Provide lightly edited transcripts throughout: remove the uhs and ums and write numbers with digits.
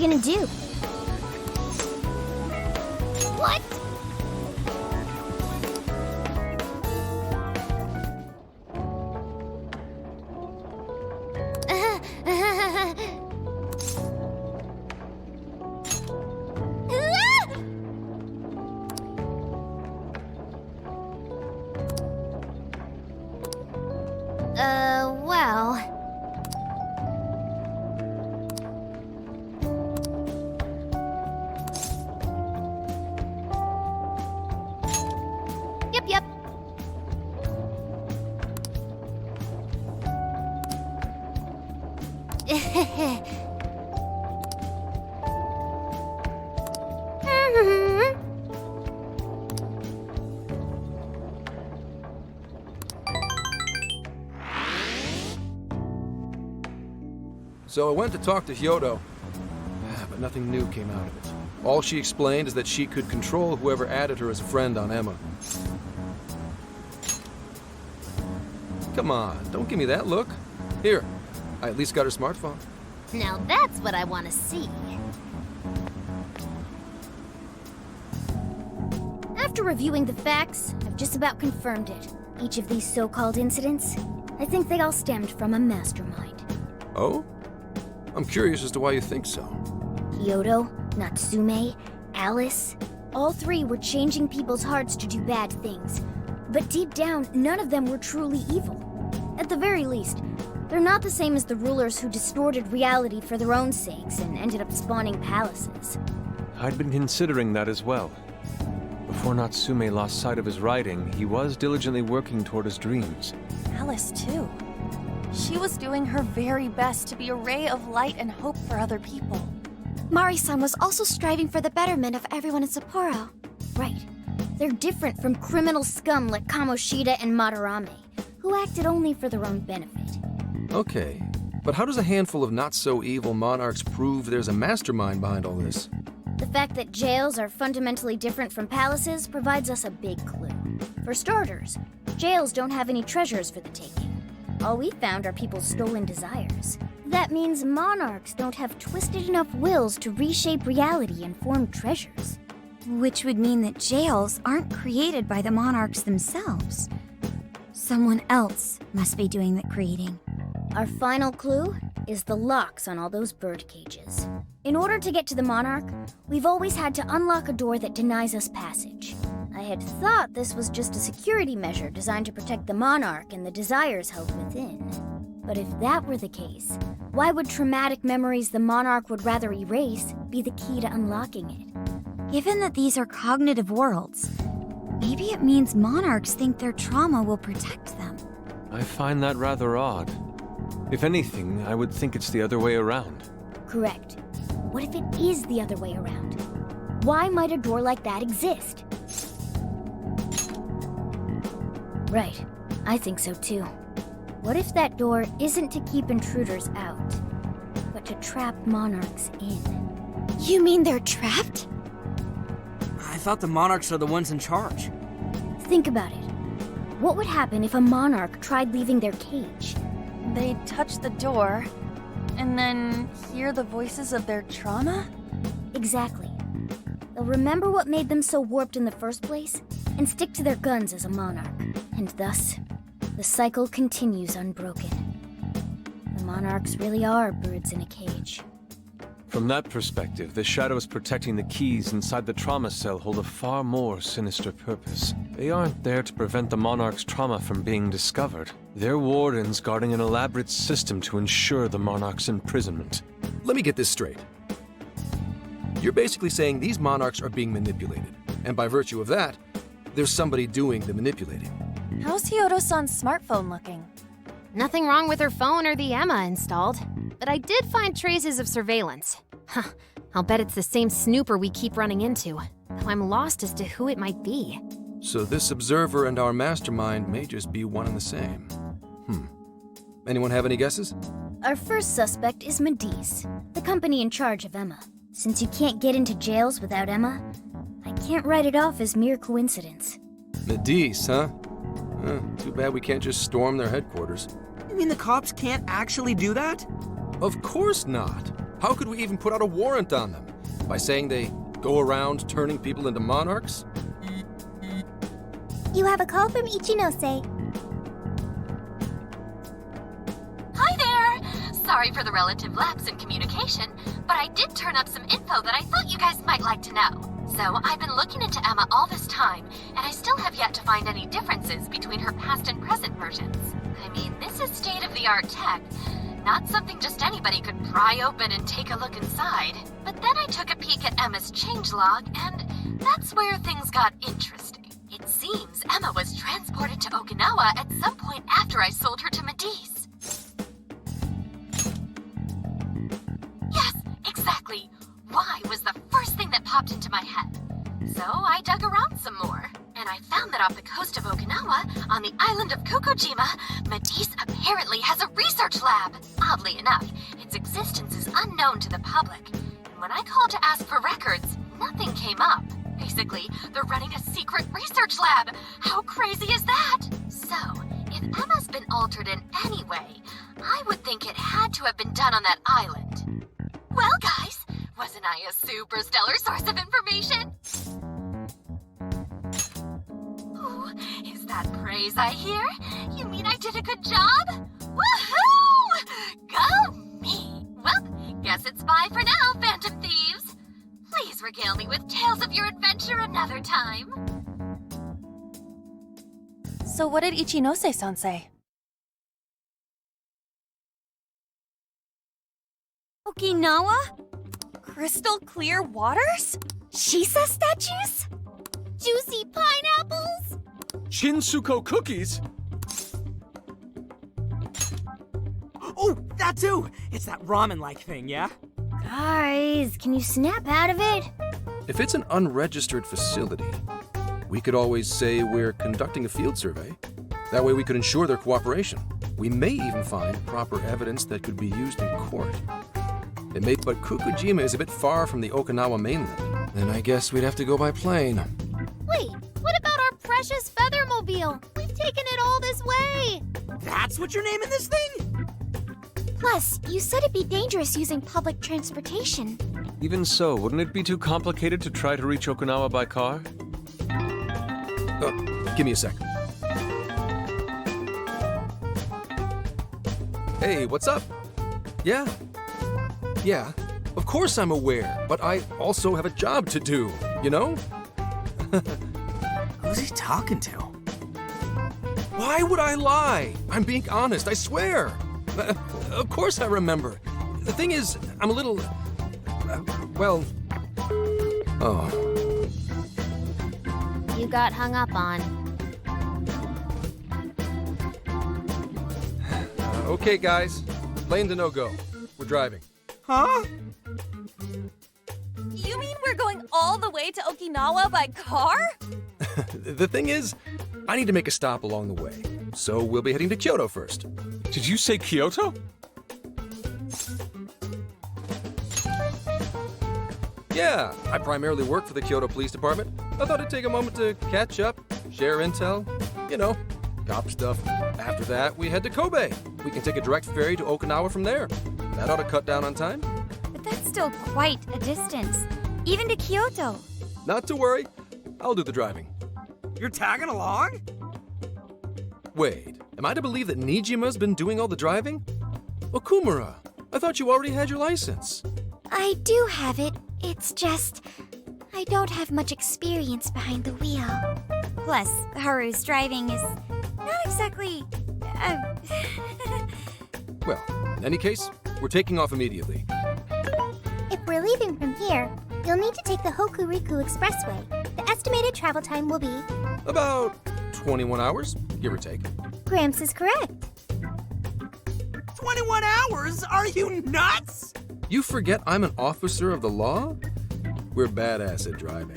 gonna do? What? Well... Yep. So I went to talk to Hyodo, but nothing new came out of it. All she explained is that she could control whoever added her as a friend on Emma. Come on, don't give me that look. Here, I at least got her smartphone. Now that's what I want to see. After reviewing the facts, I've just about confirmed it. Each of these so-called incidents, I think they all stemmed from a mastermind. Oh? I'm curious as to why you think so. Hyodo, Natsume, Alice, all three were changing people's hearts to do bad things. But deep down, none of them were truly evil. At the very least, they're not the same as the rulers who distorted reality for their own sakes and ended up spawning palaces. I'd been considering that as well. Before Natsume lost sight of his writing, he was diligently working toward his dreams. Alice, too. She was doing her very best to be a ray of light and hope for other people. Mari-san was also striving for the betterment of everyone in Sapporo. Right. They're different from criminal scum like Kamoshida and Madarame, who acted only for their own benefit. Okay, but how does a handful of not-so-evil monarchs prove there's a mastermind behind all this? The fact that jails are fundamentally different from palaces provides us a big clue. For starters, jails don't have any treasures for the taking. All we found are people's stolen desires. That means monarchs don't have twisted enough wills to reshape reality and form treasures. Which would mean that jails aren't created by the monarchs themselves. Someone else must be doing the creating. Our final clue is the locks on all those bird cages. In order to get to the monarch, we've always had to unlock a door that denies us passage. I had thought this was just a security measure designed to protect the monarch and the desires held within. But if that were the case, why would traumatic memories the monarch would rather erase be the key to unlocking it? Given that these are cognitive worlds, maybe it means monarchs think their trauma will protect them. I find that rather odd. If anything, I would think it's the other way around. Correct. What if it is the other way around? Why might a door like that exist? Right. I think so too. What if that door isn't to keep intruders out, but to trap monarchs in? You mean they're trapped? I thought the monarchs are the ones in charge. Think about it. What would happen if a monarch tried leaving their cage? They'd touch the door, and then hear the voices of their trauma? Exactly. They'll remember what made them so warped in the first place, and stick to their guns as a monarch. And thus, the cycle continues unbroken. The monarchs really are birds in a cage. From that perspective, the shadows protecting the keys inside the trauma cell hold a far more sinister purpose. They aren't there to prevent the monarch's trauma from being discovered. They're wardens guarding an elaborate system to ensure the monarch's imprisonment. Let me get this straight. You're basically saying these monarchs are being manipulated, and by virtue of that, there's somebody doing the manipulating. How's Hyodo-san's smartphone looking? Nothing wrong with her phone or the Emma installed, but I did find traces of surveillance. Huh, I'll bet it's the same snooper we keep running into, though I'm lost as to who it might be. So this observer and our mastermind may just be one and the same. Anyone have any guesses? Our first suspect is Medice, the company in charge of Emma. Since you can't get into jails without Emma, I can't write it off as mere coincidence. Medice, huh? Too bad we can't just storm their headquarters. You mean the cops can't actually do that? Of course not. How could we even put out a warrant on them? By saying they go around turning people into monarchs? You have a call from Ichinose. Hi there! Sorry for the relative lapse in communication, but I did turn up some info that I thought you guys might like to know. So I've been looking into Emma all this time, and I still have yet to find any differences between her past and present versions. I mean, this is state-of-the-art tech, not something just anybody could pry open and take a look inside. But then I took a peek at Emma's changelog, and that's where things got interesting. It seems Emma was transported to Okinawa at some point after I sold her to Medice. Yes, exactly. Why was the first thing that popped into my head. So I dug around some more, and I found that off the coast of Okinawa, on the island of Kokojima, Medice apparently has a research lab. Oddly enough, its existence is unknown to the public. And when I called to ask for records, nothing came up. Basically, they're running a secret research lab. How crazy is that? So, if Emma's been altered in any way, I would think it had to have been done on that island. Well, guys, wasn't I a super stellar source of information? Ooh, is that praise I hear? You mean I did a good job? Woohoo! Go me! Well, guess it's bye for now, Phantom Thieves. Please regale me with tales of your adventure another time. So what did Ichinose-san say? Okinawa? Crystal clear waters? Shisa statues? Juicy pineapples? Shinsuko cookies? Oh, that too! It's that ramen-like thing, yeah? Guys, can you snap out of it? If it's an unregistered facility, we could always say we're conducting a field survey. That way we could ensure their cooperation. We may even find proper evidence that could be used in court. But Kokojima is a bit far from the Okinawa mainland. Then I guess we'd have to go by plane. Wait, what about our precious Feathermobile? We've taken it all this way! That's what you're naming this thing? Plus, you said it'd be dangerous using public transportation. Even so, wouldn't it be too complicated to try to reach Okinawa by car? Give me a sec. Hey, what's up? Yeah, of course I'm aware, but I also have a job to do, you know? Who's he talking to? Why would I lie? I'm being honest, I swear. Of course I remember. The thing is, I'm a little... Oh. You got hung up on. Okay, guys. Lane to no-go. We're driving. Huh? You mean we're going all the way to Okinawa by car? The thing is, I need to make a stop along the way. So we'll be heading to Kyoto first. Did you say Kyoto? Yeah, I primarily work for the Kyoto Police Department. I thought I'd take a moment to catch up, share intel, you know, cop stuff. After that, we head to Kobe. We can take a direct ferry to Okinawa from there. That ought to cut down on time. But that's still quite a distance, even to Kyoto. Not to worry, I'll do the driving. You're tagging along? Wait, am I to believe that Nijima's been doing all the driving? Okumura, I thought you already had your license. I do have it. It's just... I don't have much experience behind the wheel. Plus, Haru's driving is not exactly... Well, in any case, we're taking off immediately. If we're leaving from here, you'll need to take the Hokuriku Expressway. The estimated travel time will be... About 21 hours, give or take. Gramps is correct. 21 hours? Are you nuts? You forget I'm an officer of the law? We're badass at driving.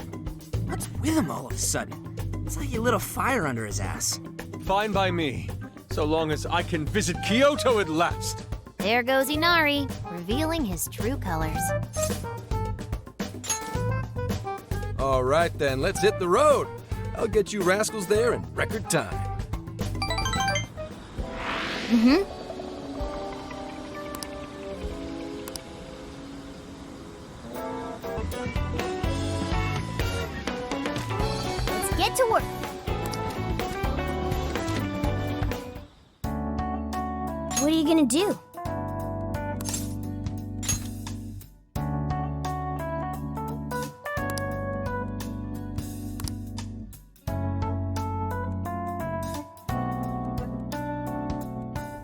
What's with him all of a sudden? It's like he lit a fire under his ass. Fine by me, so long as I can visit Kyoto at last. There goes Inari, revealing his true colors. All right then, let's hit the road. I'll get you rascals there in record time. get to work. What are you gonna do?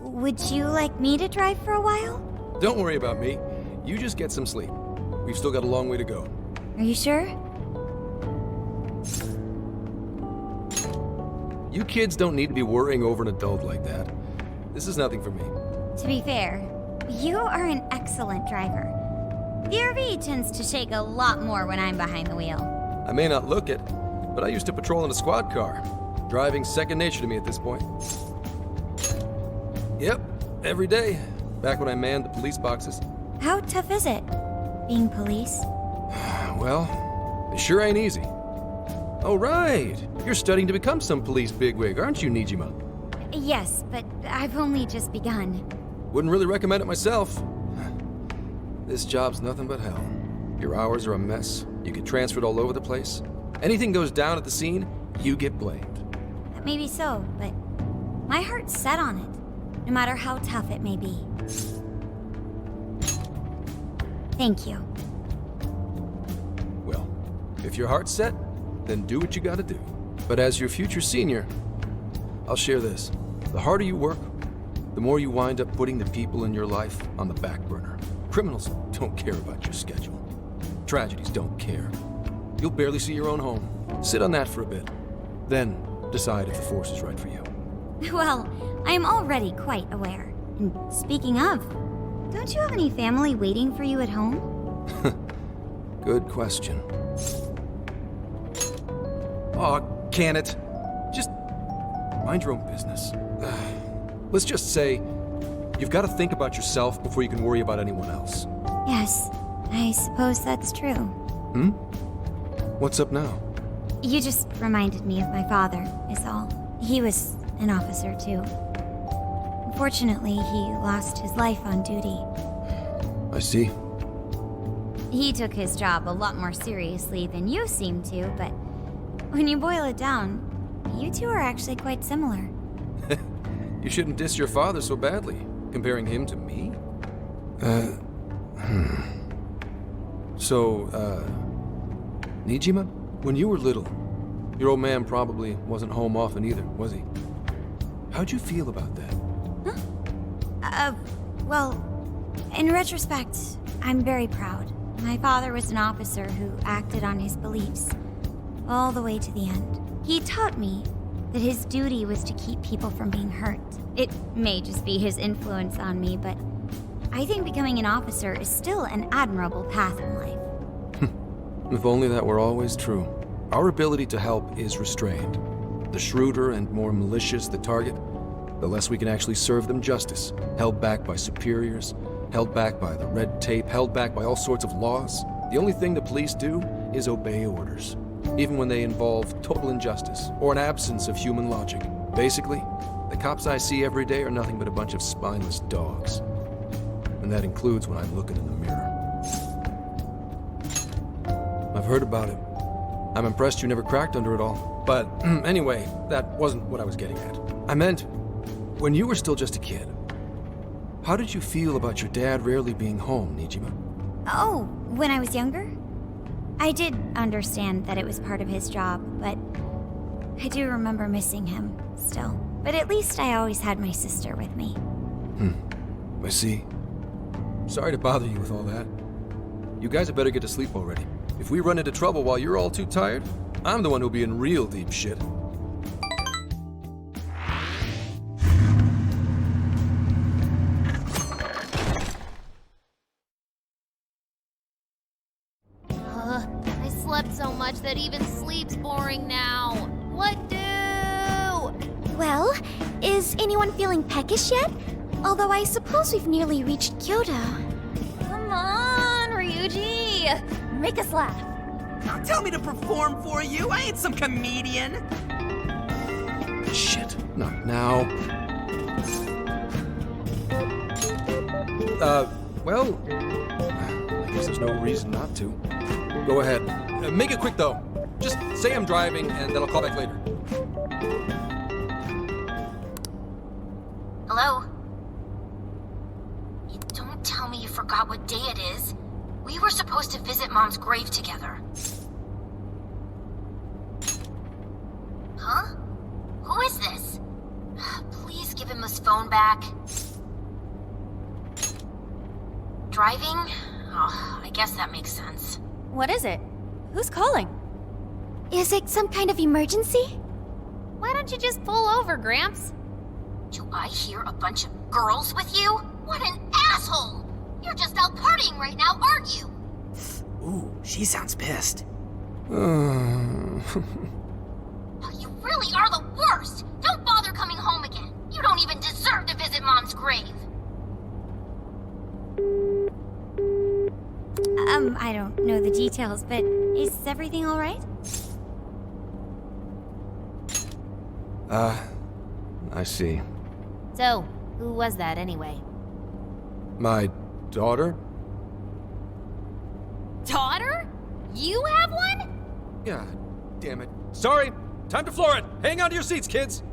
Would you like me to drive for a while? Don't worry about me. You just get some sleep. We've still got a long way to go. Are you sure? You kids don't need to be worrying over an adult like that. This is nothing for me. To be fair, you are an excellent driver. The RV tends to shake a lot more when I'm behind the wheel. I may not look it, but I used to patrol in a squad car. Driving's second nature to me at this point. Yep, every day. Back when I manned the police boxes. How tough is it, being police? Well, it sure ain't easy. Oh, right. You're studying to become some police bigwig, aren't you, Nijima? Yes, but I've only just begun. Wouldn't really recommend it myself. This job's nothing but hell. Your hours are a mess. You get transferred all over the place. Anything goes down at the scene, you get blamed. That may be so, but my heart's set on it, no matter how tough it may be. Thank you. Well, if your heart's set, then do what you gotta do. But as your future senior, I'll share this. The harder you work, the more you wind up putting the people in your life on the back burner. Criminals don't care about your schedule. Tragedies don't care. You'll barely see your own home. Sit on that for a bit. Then decide if the force is right for you. Well, I am already quite aware. And speaking of, don't you have any family waiting for you at home? Good question. Aw, can it? Just mind your own business. Let's just say you've got to think about yourself before you can worry about anyone else. Yes, I suppose that's true. What's up now? You just reminded me of my father, is all. He was an officer, too. Unfortunately, he lost his life on duty. I see. He took his job a lot more seriously than you seem to, but when you boil it down, you two are actually quite similar. You shouldn't diss your father so badly, comparing him to me. So, Nijima, when you were little, your old man probably wasn't home often either, was he? How'd you feel about that? Well, in retrospect, I'm very proud. My father was an officer who acted on his beliefs all the way to the end. He taught me that his duty was to keep people from being hurt. It may just be his influence on me, but I think becoming an officer is still an admirable path in life. If only that were always true. Our ability to help is restrained. The shrewder and more malicious the target, the less we can actually serve them justice. Held back by superiors, held back by the red tape, held back by all sorts of laws. The only thing the police do is obey orders, even when they involve total injustice or an absence of human logic. Basically, the cops I see every day are nothing but a bunch of spineless dogs. And that includes when I'm looking in the mirror. I've heard about it. I'm impressed you never cracked under it all. But anyway, that wasn't what I was getting at. I meant, when you were still just a kid, how did you feel about your dad rarely being home, Nijima? Oh, when I was younger? I did understand that it was part of his job, but I do remember missing him still. But at least I always had my sister with me. I see. Sorry to bother you with all that. You guys had better get to sleep already. If we run into trouble while you're all too tired, I'm the one who'll be in real deep shit. I slept so much that even sleep's boring now. What do? Well, is anyone feeling peckish yet? Although I suppose we've nearly reached Kyoto. Come on, Ryuji! Make us laugh. Don't tell me to perform for you. I ain't some comedian. Shit, not now. Well, I guess there's no reason not to. Go ahead. Make it quick, though. Just say I'm driving, and then I'll call back later. Hello? You don't tell me you forgot what day it is. We were supposed to visit Mom's grave together. Huh? Who is this? Please give him his phone back. Driving? Oh, I guess that makes sense. What is it? Who's calling? Is it some kind of emergency? Why don't you just pull over, Gramps? Do I hear a bunch of girls with you? What an asshole! You're just out partying right now, aren't you? Ooh, she sounds pissed. You really are the worst! Don't bother coming home again. You don't even deserve to visit Mom's grave. I don't know the details, but is everything all right? I see. So, who was that anyway? My daughter? Daughter? You have one? Yeah, damn it. Sorry, time to floor it. Hang on to your seats, kids.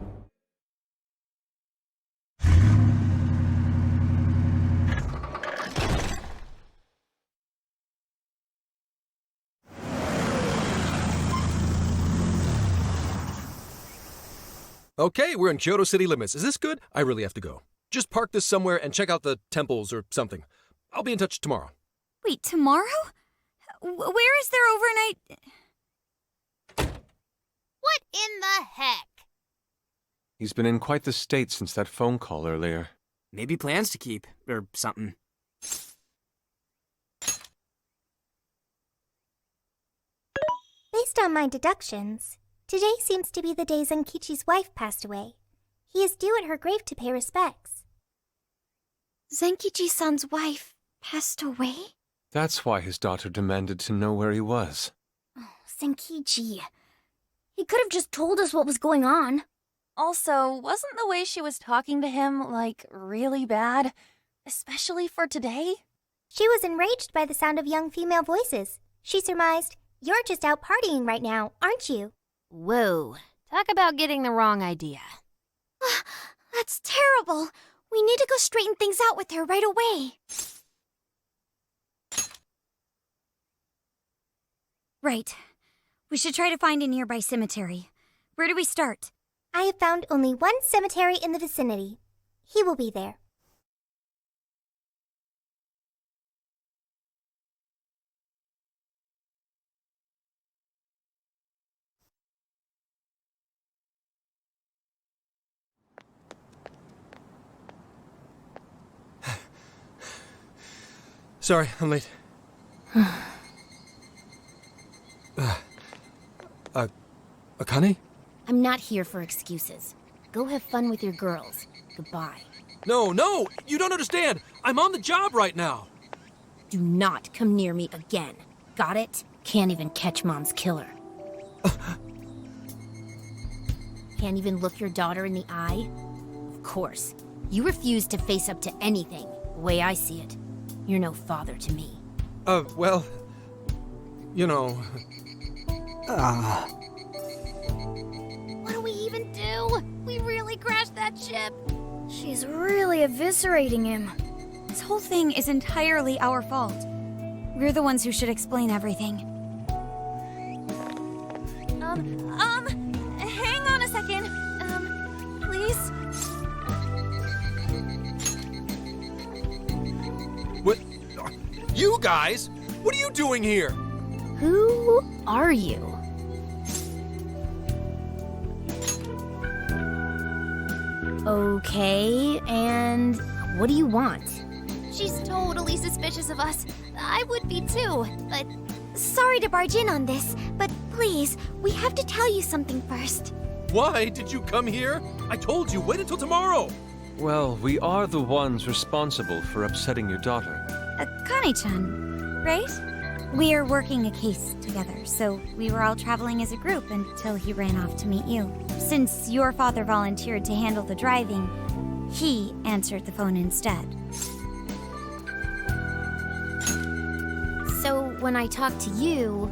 Okay, we're in Kyoto city limits. Is this good? I really have to go. Just park this somewhere and check out the temples or something. I'll be in touch tomorrow. Wait, tomorrow? Where is there overnight? What in the heck? He's been in quite the state since that phone call earlier. Maybe plans to keep, or something. Based on my deductions, today seems to be the day Zenkichi's wife passed away. He is due at her grave to pay respects. Zenkichi-san's wife passed away? That's why his daughter demanded to know where he was. Oh, Zenkichi. He could have just told us what was going on. Also, wasn't the way she was talking to him, like, really bad? Especially for today? She was enraged by the sound of young female voices. She surmised, "You're just out partying right now, aren't you?" Whoa. Talk about getting the wrong idea. That's terrible. We need to go straighten things out with her right away. Right. We should try to find a nearby cemetery. Where do we start? I have found only one cemetery in the vicinity. He will be there. Sorry, I'm late. Akane? I'm not here for excuses. Go have fun with your girls. Goodbye. No, you don't understand. I'm on the job right now. Do not come near me again. Got it? Can't even catch Mom's killer. Can't even look your daughter in the eye? Of course. You refuse to face up to anything, the way I see it. You're no father to me. Well, you know... What do we even do? We really crashed that ship. She's really eviscerating him. This whole thing is entirely our fault. We're the ones who should explain everything. Hang on a second. Please? What? You guys? What are you doing here? Who are you? Okay, and what do you want? She's totally suspicious of us. I would be too, but Sorry to barge in on this, but please, we have to tell you something first. Why did you come here? I told you, wait until tomorrow. Well, we are the ones responsible for upsetting your daughter. Akane-chan, right? We are working a case together, so we were all traveling as a group until he ran off to meet you. Since your father volunteered to handle the driving, he answered the phone instead. So when I talk to you...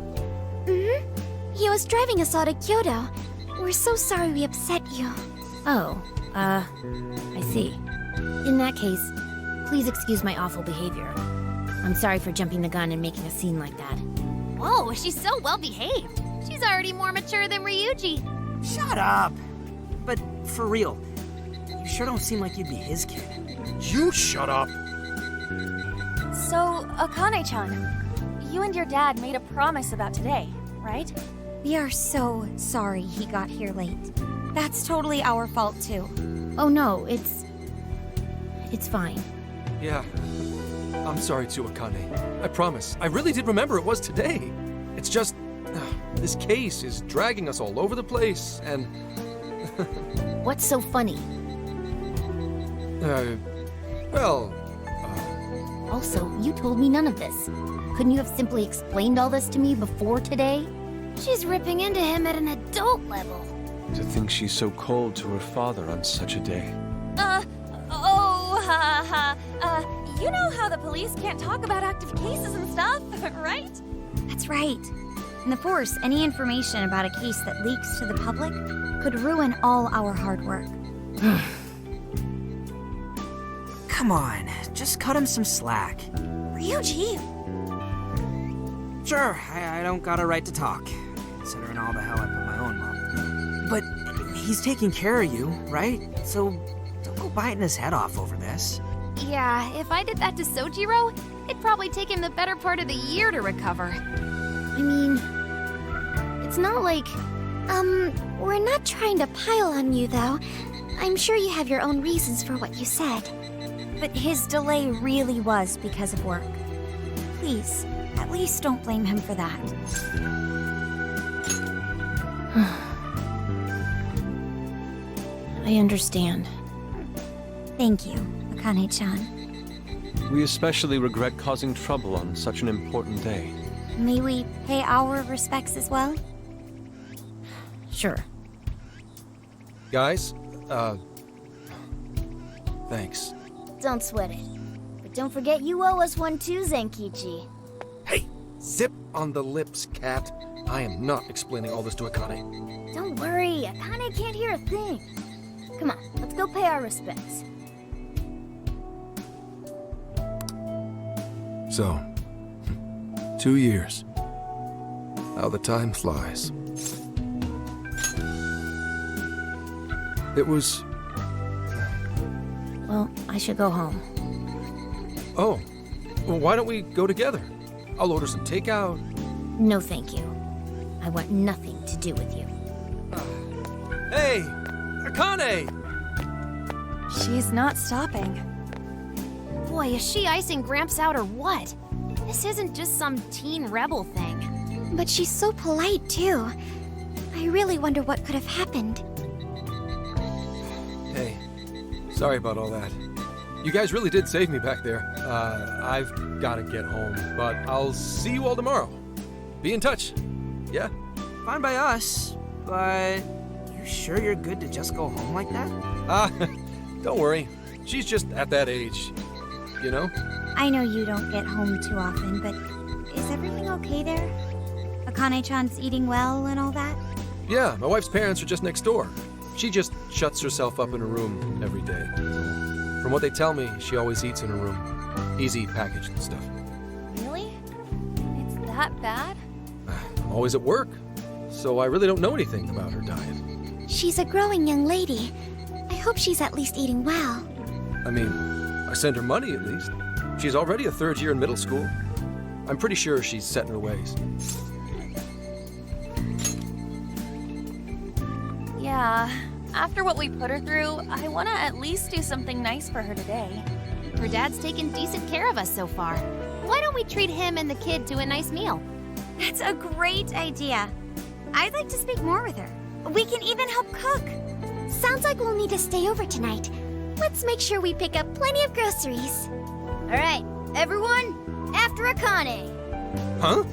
He was driving us all to Kyoto. We're so sorry we upset you. Oh, I see. In that case, please excuse my awful behavior. I'm sorry for jumping the gun and making a scene like that. Whoa, she's so well behaved. She's already more mature than Ryuji. Shut up! But for real, you sure don't seem like you'd be his kid. You shut up! So, Akane-chan, you and your dad made a promise about today, right? We are so sorry he got here late. That's totally our fault, too. Oh no, it's fine. Yeah. I'm sorry too, Akane. I promise. I really did remember it was today. It's just... this case is dragging us all over the place, and... What's so funny? Well... Also, you told me none of this. Couldn't you have simply explained all this to me before today? She's ripping into him at an adult level. To think she's so cold to her father on such a day. You know how the police can't talk about active cases and stuff, right? That's right. In the Force, any information about a case that leaks to the public could ruin all our hard work. Come on, just cut him some slack. Ryuji! Sure, I don't got a right to talk, considering all the hell I put my own mom. But he's taking care of you, right? So don't go biting his head off over this. Yeah, if I did that to Sojiro, it'd probably take him the better part of the year to recover. I mean, it's not like... We're not trying to pile on you, though. I'm sure you have your own reasons for what you said. But his delay really was because of work. Please, at least don't blame him for that. I understand. Thank you, Akane-chan. We especially regret causing trouble on such an important day. May we pay our respects as well? Sure. Guys, thanks. Don't sweat it. But don't forget you owe us one too, Zenkichi. Hey, zip on the lips, cat. I am not explaining all this to Akane. Don't worry, Akane can't hear a thing. Come on, let's go pay our respects. So, 2 years. How the time flies. It was... Well, I should go home. Oh, well, why don't we go together? I'll order some takeout. No, thank you. I want nothing to do with you. Hey, Akane! She's not stopping. Boy, is she icing Gramps out or what? This isn't just some teen rebel thing. But she's so polite, too. I really wonder what could have happened. Hey, sorry about all that. You guys really did save me back there. I've got to get home, but I'll see you all tomorrow. Be in touch. Yeah? Fine by us, but you sure you're good to just go home like that? Don't worry. She's just at that age, you know? I know you don't get home too often, but is everything okay there? Akane-chan's eating well and all that? Yeah, my wife's parents are just next door. She just shuts herself up in her room every day. From what they tell me, she always eats in her room. Easy packaged and stuff. Really? It's that bad? I'm always at work, so I really don't know anything about her diet. She's a growing young lady. I hope she's at least eating well. I mean, I send her money at least. She's already a third year in middle school. I'm pretty sure she's set in her ways. Yeah. After what we put her through, I want to at least do something nice for her today. Her dad's taken decent care of us so far. Why don't we treat him and the kid to a nice meal? That's a great idea. I'd like to speak more with her. We can even help cook. Sounds like we'll need to stay over tonight. Let's make sure we pick up plenty of groceries. All right, everyone, after Akane. Huh?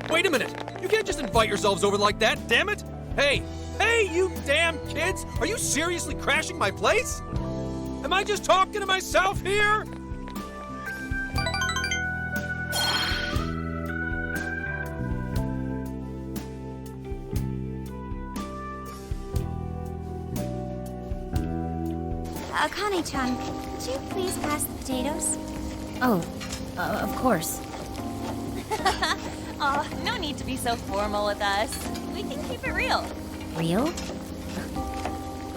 Wait a minute! You can't just invite yourselves over like that, damn it! Hey! Hey, you damn kids! Are you seriously crashing my place? Am I just talking to myself here? Akane-chan, could you please pass the potatoes? Oh, of course. Aw, no need to be so formal with us. We can keep it real. Real?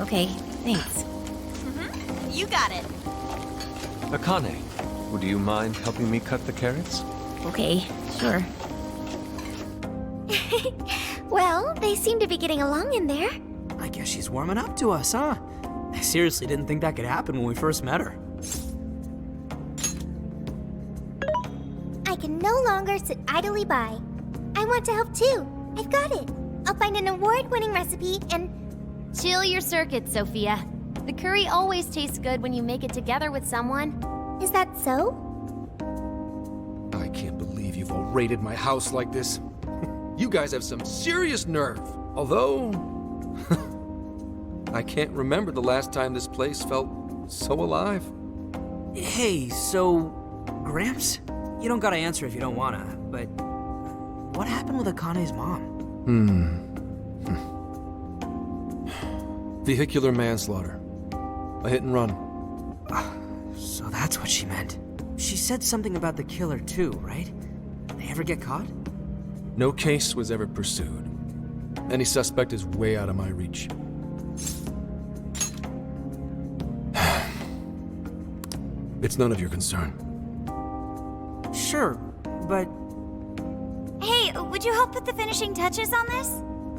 Okay, thanks. You got it. Akane, would you mind helping me cut the carrots? Okay, sure. Well, they seem to be getting along in there. I guess she's warming up to us, huh? I seriously didn't think that could happen when we first met her. I can no longer sit idly by. I want to help too. I've got it. I'll find an award-winning recipe and... Chill your circuits, Sophia. The curry always tastes good when you make it together with someone. Is that so? I can't believe you've all raided my house like this. You guys have some serious nerve. Although, I can't remember the last time this place felt so alive. Hey, so... Gramps? You don't gotta answer if you don't wanna, but... What happened with Akane's mom? Vehicular manslaughter. A hit and run. So that's what she meant. She said something about the killer too, right? They ever get caught? No case was ever pursued. Any suspect is way out of my reach. It's none of your concern. Sure, but... Hey, would you help put the finishing touches on this?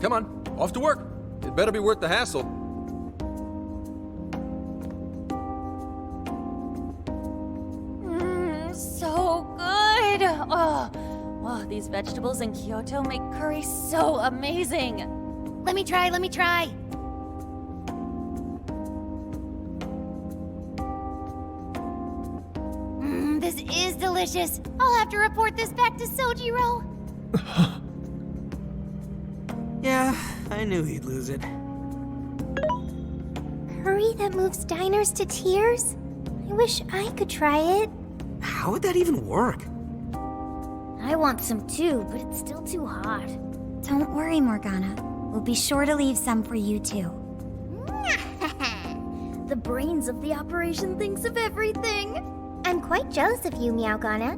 Come on, off to work. It better be worth the hassle. So good. Oh, these vegetables in Kyoto make curry so amazing. Let me try. This is delicious. I'll have to report this back to Sojiro. Yeah, I knew he'd lose it. Curry that moves diners to tears? I wish I could try it. How would that even work? I want some too, but it's still too hot. Don't worry, Morgana. We'll be sure to leave some for you too. The brains of the operation thinks of everything. I'm quite jealous of you, Meowgana.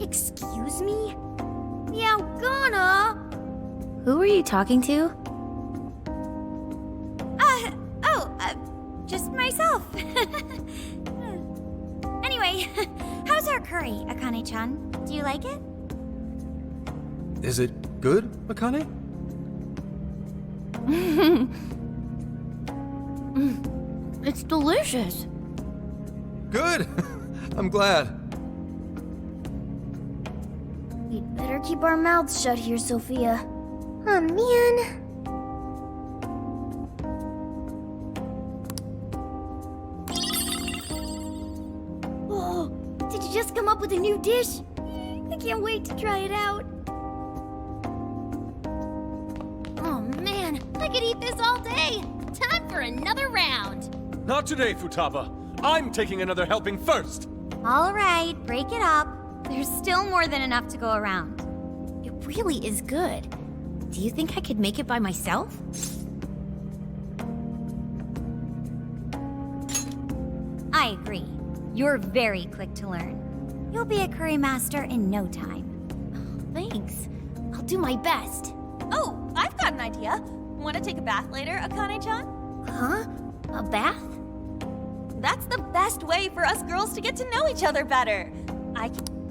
Excuse me? Meowgana? Who are you talking to? Just myself. Anyway, how's our curry, Akane-chan? Do you like it? Is it good, Akane? It's delicious. Good! I'm glad. We'd better keep our mouths shut here, Sophia. Oh, man. Oh, did you just come up with a new dish? I can't wait to try it out. Oh man, I could eat this all day. Time for another round. Not today, Futaba. I'm taking another helping first. All right, break it up. There's still more than enough to go around. It really is good. Do you think I could make it by myself? I agree. You're very quick to learn. You'll be a curry master in no time. Thanks. I'll do my best. Oh, I've got an idea. Want to take a bath later, Akane-chan? Huh? A bath? That's the best way for us girls to get to know each other better.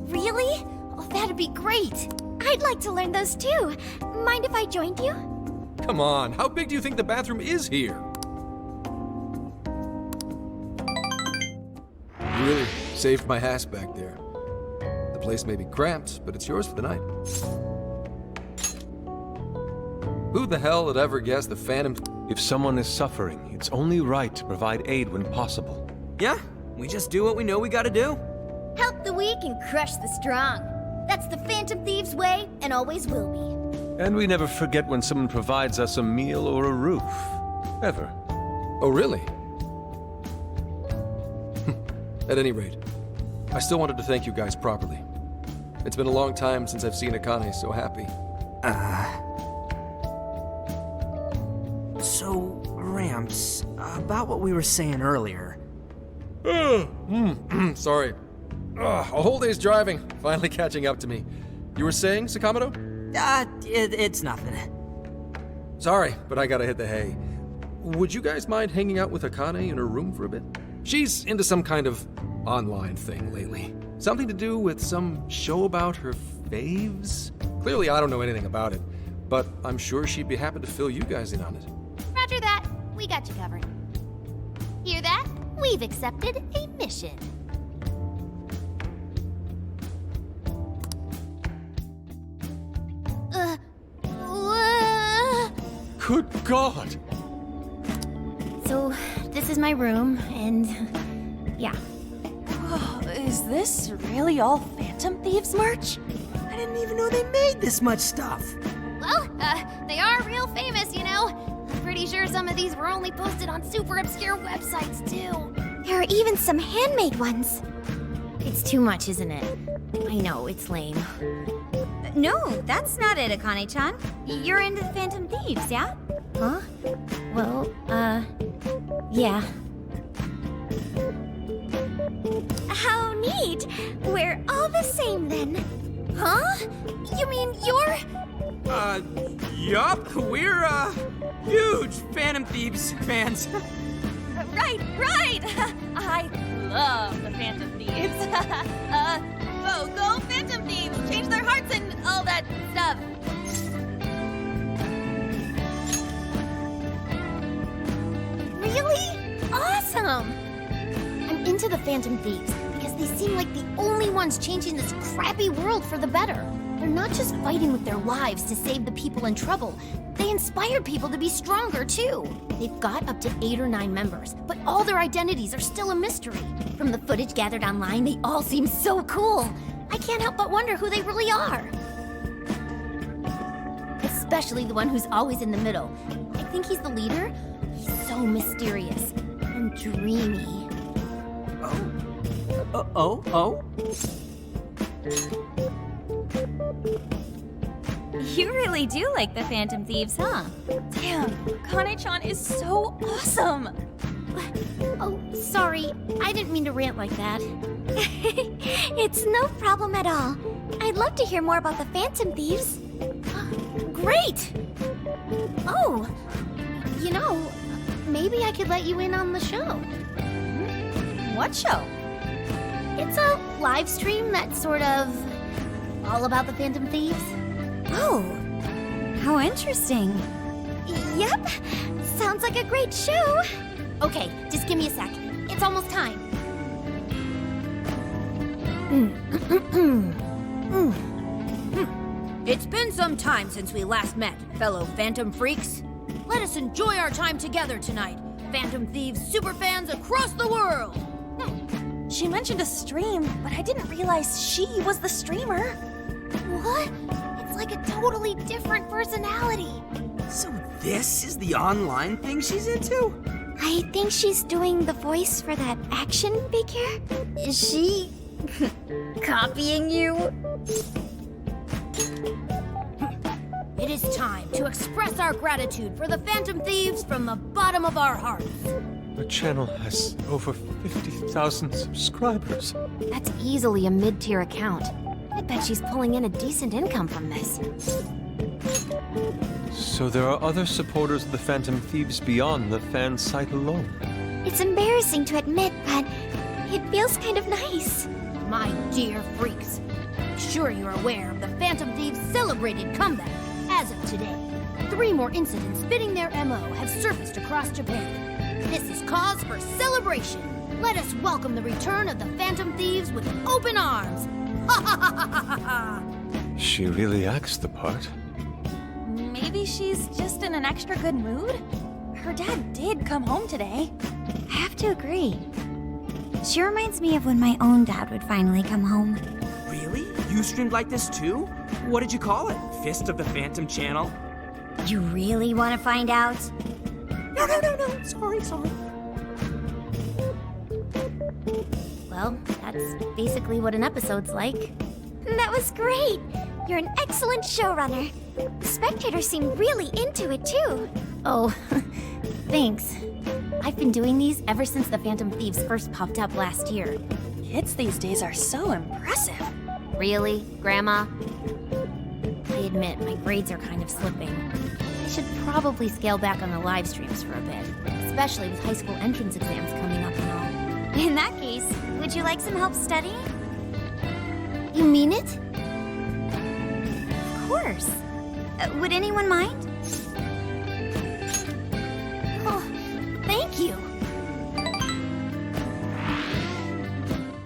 Really? Oh, that'd be great. I'd like to learn those too. Mind if I joined you? Come on, how big do you think the bathroom is here? You really saved my ass back there. The place may be cramped, but it's yours for the night. Who the hell had ever guessed the Phantom... If someone is suffering, it's only right to provide aid when possible. Yeah, we just do what we know we gotta do. Help the weak and crush the strong. That's the Phantom Thieves' way, and always will be. And we never forget when someone provides us a meal or a roof. Ever. Oh, really? At any rate, I still wanted to thank you guys properly. It's been a long time since I've seen Akane so happy. So, Gramps, about what we were saying earlier. Sorry. A whole day's driving, finally catching up to me. You were saying, Sakamoto? It's nothing. Sorry, but I gotta hit the hay. Would you guys mind hanging out with Akane in her room for a bit? She's into some kind of online thing lately. Something to do with some show about her faves? Clearly, I don't know anything about it, but I'm sure she'd be happy to fill you guys in on it. Roger that. We got you covered. Hear that? We've accepted a mission. Good God! So, this is my room, and yeah. Is this really all Phantom Thieves merch? I didn't even know they made this much stuff. Well, they are real famous, you know. I'm pretty sure some of these were only posted on super obscure websites, too. There are even some handmade ones. It's too much, isn't it? I know, it's lame. No, that's not it, Akane-chan. You're into the Phantom Thieves, yeah? Huh? Well, yeah. How neat! We're all the same then. Huh? You mean you're... Yup, we're, huge Phantom Thieves fans. Right! I love the Phantom Thieves. Go Phantom Thieves! Change their hearts and all that stuff. Really? Awesome! I'm into the Phantom Thieves because they seem like the only ones changing this crappy world for the better. They're not just fighting with their lives to save the people in trouble. They inspire people to be stronger, too. They've got up to 8 or 9 members, but all their identities are still a mystery. From the footage gathered online, they all seem so cool. I can't help but wonder who they really are. Especially the one who's always in the middle. I think he's the leader. He's so mysterious and dreamy. Oh? You really do like the Phantom Thieves, huh? Damn, Akane-chan is so awesome. Oh, sorry. I didn't mean to rant like that. It's no problem at all. I'd love to hear more about the Phantom Thieves. Great! Oh, you know, maybe I could let you in on the show. What show? It's a live stream that's sort of all about the Phantom Thieves. Oh, how interesting. Yep, sounds like a great show. Okay, just give me a sec. It's almost time. It's been some time since we last met, fellow Phantom Freaks. Let us enjoy our time together tonight, Phantom Thieves superfans across the world. She mentioned a stream, but I didn't realize she was the streamer. What? It's like a totally different personality. So this is the online thing she's into? I think she's doing the voice for that action figure. Is she copying you? It is time to express our gratitude for the Phantom Thieves from the bottom of our hearts. The channel has over 50,000 subscribers. That's easily a mid-tier account. I bet she's pulling in a decent income from this. So there are other supporters of the Phantom Thieves beyond the fan site alone. It's embarrassing to admit, but it feels kind of nice. My dear freaks, I'm sure you're aware of the Phantom Thieves' celebrated comeback. As of today, 3 more incidents fitting their MO have surfaced across Japan. This is cause for celebration. Let us welcome the return of the Phantom Thieves with open arms. Ha ha ha ha ha ha! She really acts the part. Maybe she's just in an extra good mood? Her dad did come home today. I have to agree. She reminds me of when my own dad would finally come home. Really? You streamed like this too? What did you call it? Fist of the Phantom Channel? You really want to find out? No. Sorry. Well, that's basically what an episode's like. That was great. You're an excellent showrunner. The spectators seem really into it too. Oh, thanks. I've been doing these ever since the Phantom Thieves first popped up last year. Kids these days are so impressive. Really, Grandma? I admit, my grades are kind of slipping. I should probably scale back on the live streams for a bit, especially with high school entrance exams coming up and all. In that case, would you like some help studying? You mean it? Of course. Would anyone mind? Oh, thank you.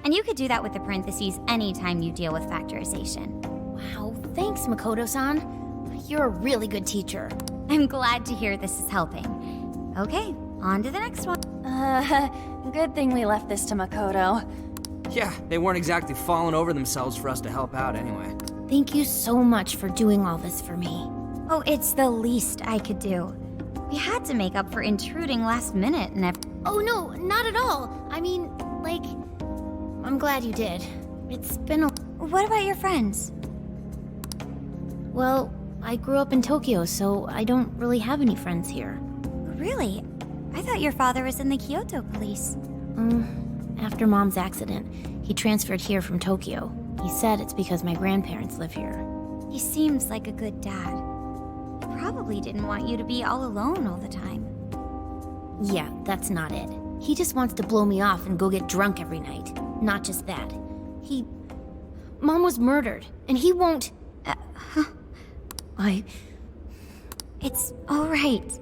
And you could do that with the parentheses anytime you deal with factorization. Wow, thanks, Makoto-san. You're a really good teacher. I'm glad to hear this is helping. Okay, on to the next one. Good thing we left this to Makoto. Yeah, they weren't exactly falling over themselves for us to help out anyway. Thank you so much for doing all this for me. Oh, it's the least I could do. We had to make up for intruding last minute and Oh no, not at all. I mean, like, I'm glad you did. It's been a... What about your friends? Well, I grew up in Tokyo, so I don't really have any friends here. Really? I thought your father was in the Kyoto police. After Mom's accident, he transferred here from Tokyo. He said it's because my grandparents live here. He seems like a good dad. He probably didn't want you to be all alone all the time. Yeah, that's not it. He just wants to blow me off and go get drunk every night. Not just that. Mom was murdered, and he won't... It's all right.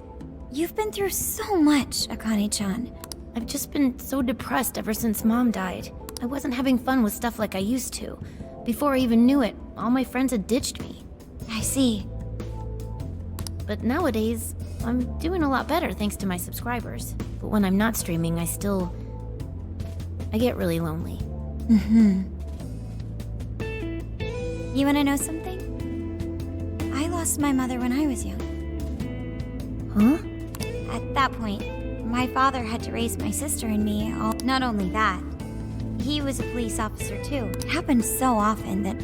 You've been through so much, Akane-chan. I've just been so depressed ever since Mom died. I wasn't having fun with stuff like I used to. Before I even knew it, all my friends had ditched me. I see. But nowadays, I'm doing a lot better thanks to my subscribers. But when I'm not streaming, I get really lonely. You wanna know something? I lost my mother when I was young. Huh? At that point, my father had to raise my sister and me. Not only that, he was a police officer too. It happened so often that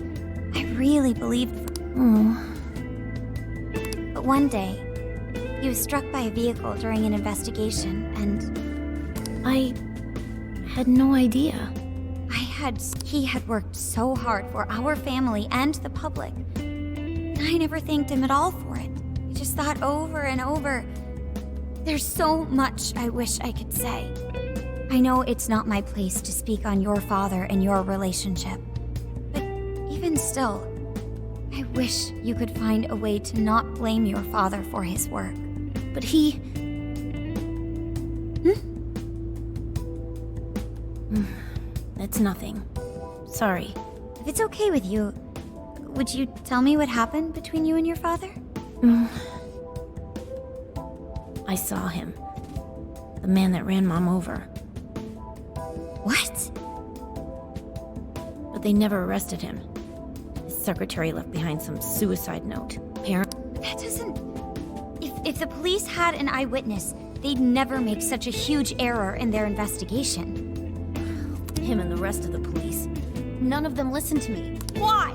I really believed. But one day, he was struck by a vehicle during an investigation, and I had no idea. He had worked so hard for our family and the public. I never thanked him at all for it. I just thought over and over, there's so much I wish I could say. I know it's not my place to speak on your father and your relationship, but even still, I wish you could find a way to not blame your father for his work. But he... It's nothing. Sorry. If it's okay with you, would you tell me what happened between you and your father? I saw him. The man that ran Mom over. What? But they never arrested him. His secretary left behind some suicide note. That doesn't... If the police had an eyewitness, they'd never make such a huge error in their investigation. Him and the rest of the police. None of them listened to me. Why?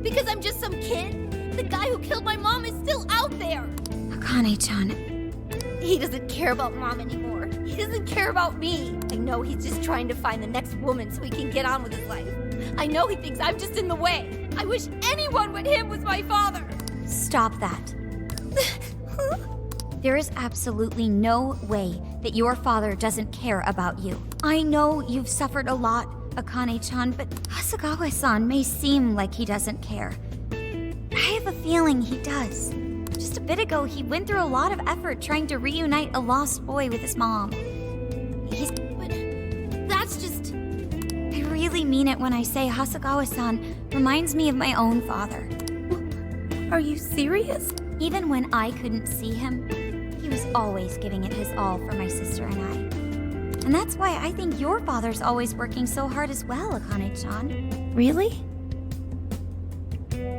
Because I'm just some kid? The guy who killed my mom is still out there! Akane-chan... He doesn't care about Mom anymore. He doesn't care about me. I know he's just trying to find the next woman so he can get on with his life. I know he thinks I'm just in the way. I wish anyone but him was my father. Stop that. There is absolutely no way that your father doesn't care about you. I know you've suffered a lot, Akane-chan, but Hasegawa-san may seem like he doesn't care. I have a feeling he does. Just a bit ago, he went through a lot of effort trying to reunite a lost boy with his mom. But that's just... I really mean it when I say Hasegawa-san reminds me of my own father. Are you serious? Even when I couldn't see him, he was always giving it his all for my sister and I. And that's why I think your father's always working so hard as well, Akane-chan. Really?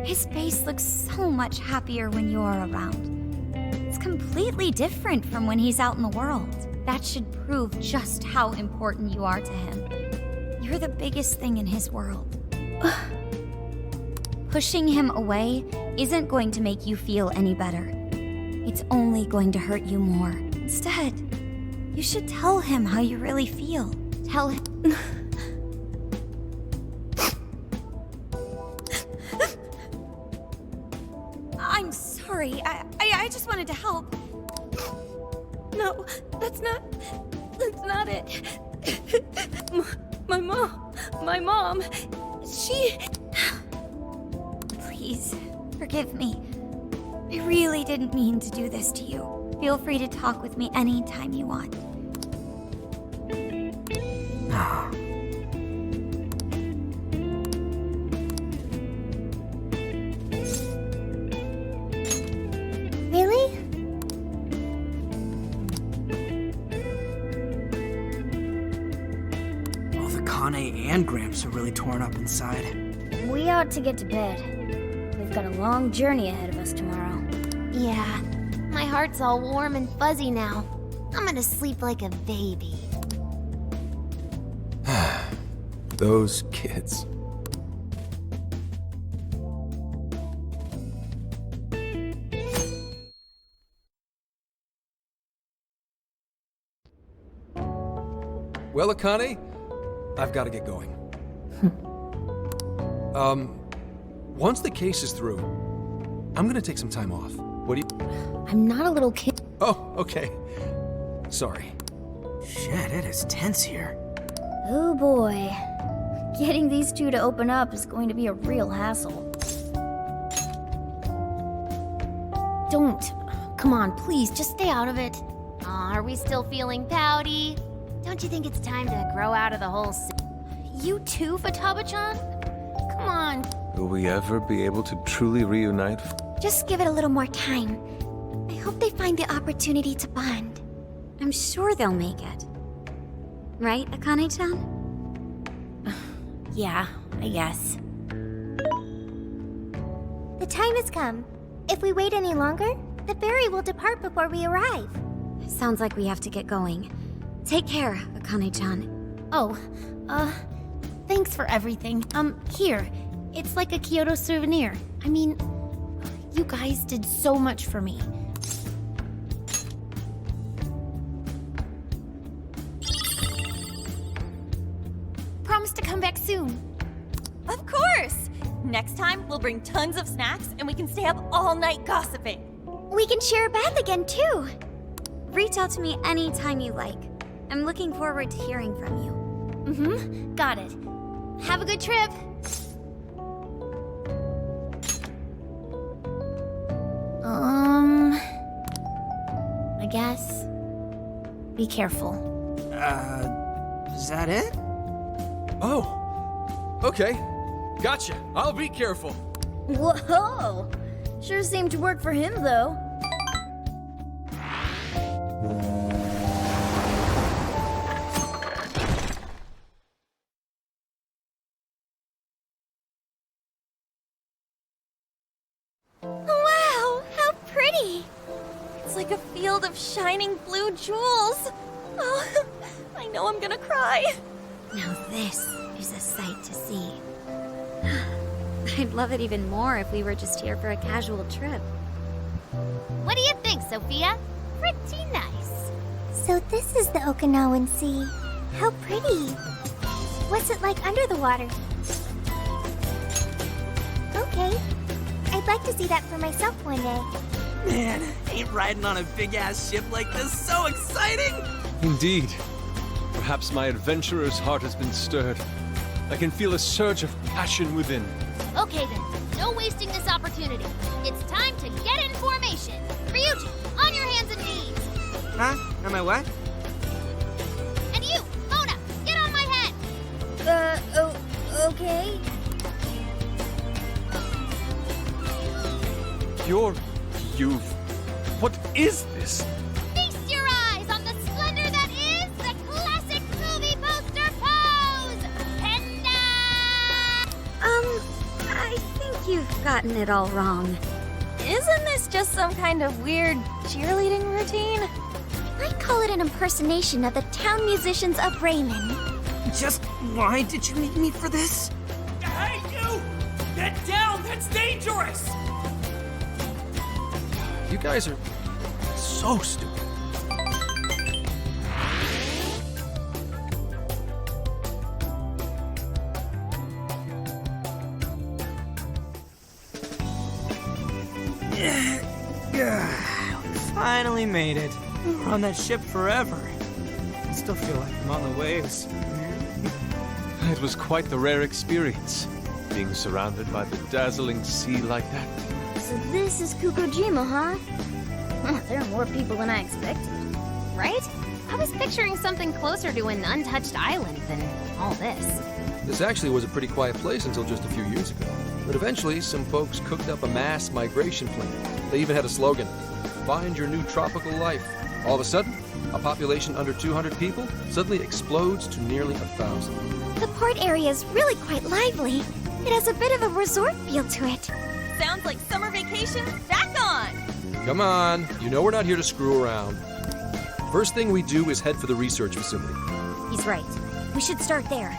His face looks so much happier when you're around. It's completely different from when he's out in the world. That should prove just how important you are to him. You're the biggest thing in his world. Pushing him away isn't going to make you feel any better. It's only going to hurt you more. Instead, You should tell him how you really feel. Tell him. I'm sorry. I just wanted to help. No, that's not it. My mom, she... Please, forgive me. I really didn't mean to do this to you. Feel free to talk with me anytime you want. Really? Oh, the Kane and Gramps are really torn up inside. We ought to get to bed. We've got a long journey ahead of us tomorrow. Yeah, my heart's all warm and fuzzy now. I'm gonna sleep like a baby. Those kids. Well, Akane, I've got to get going. Once the case is through, I'm gonna take some time off. What do you... I'm not a little kid. Oh, okay. Sorry. Shit, it is tense here. Oh boy. Getting these two to open up is going to be a real hassle. Don't. Come on, please, just stay out of it. Aw, are we still feeling pouty? Don't you think it's time to grow out of the whole You too, Futaba-chan? Come on. Will we ever be able to truly reunite? Just give it a little more time. I hope they find the opportunity to bond. I'm sure they'll make it. Right, Akane-chan? Yeah, I guess. The time has come. If we wait any longer, the ferry will depart before we arrive. Sounds like we have to get going. Take care, Akane-chan. Oh, thanks for everything. Here. It's like a Kyoto souvenir. I mean, you guys did so much for me. Promise to come back soon. Of course! Next time, we'll bring tons of snacks and we can stay up all night gossiping. We can share a bath again, too. Reach out to me anytime you like. I'm looking forward to hearing from you. Mm-hmm. Got it. Have a good trip. I guess. Be careful. Is that it? Oh, okay. Gotcha. I'll be careful. Whoa! Sure seemed to work for him, though. Wow, how pretty! It's like a field of shining blue jewels. Oh, I know I'm gonna cry. Now this is a sight to see. I'd love it even more if we were just here for a casual trip. What do you think, Sophia? Pretty nice. So this is the Okinawan Sea. How pretty. What's it like under the water? Okay. I'd like to see that for myself one day. Man, ain't riding on a big-ass ship like this so exciting? Indeed. Perhaps my adventurer's heart has been stirred. I can feel a surge of passion within. Okay then, no wasting this opportunity. It's time to get in formation. Ryuji, on your hands and knees. Huh? Am I what? And you, Mona, get on my head. Okay. What is this? Feast your eyes on the splendor that is the classic movie poster pose! Penda! I think you've gotten it all wrong. Isn't this just some kind of weird cheerleading routine? I'd call it an impersonation of the town musicians of Raymond. Just why did you need me for this? Hey, you! Get down! That's dangerous! You guys are so stupid. We finally made it. We're on that ship forever. I still feel like I'm on the waves. It was quite the rare experience, being surrounded by the dazzling sea like that. So this is Kukujima, huh? There are more people than I expected. Right? I was picturing something closer to an untouched island than all this. This actually was a pretty quiet place until just a few years ago. But eventually, some folks cooked up a mass migration plan. They even had a slogan, "Find your new tropical life." All of a sudden, a population under 200 people suddenly explodes to nearly 1,000. The port area is really quite lively. It has a bit of a resort feel to it. Sounds like summer vacation back on! Come on, you know we're not here to screw around. First thing we do is head for the research facility. He's right. We should start there.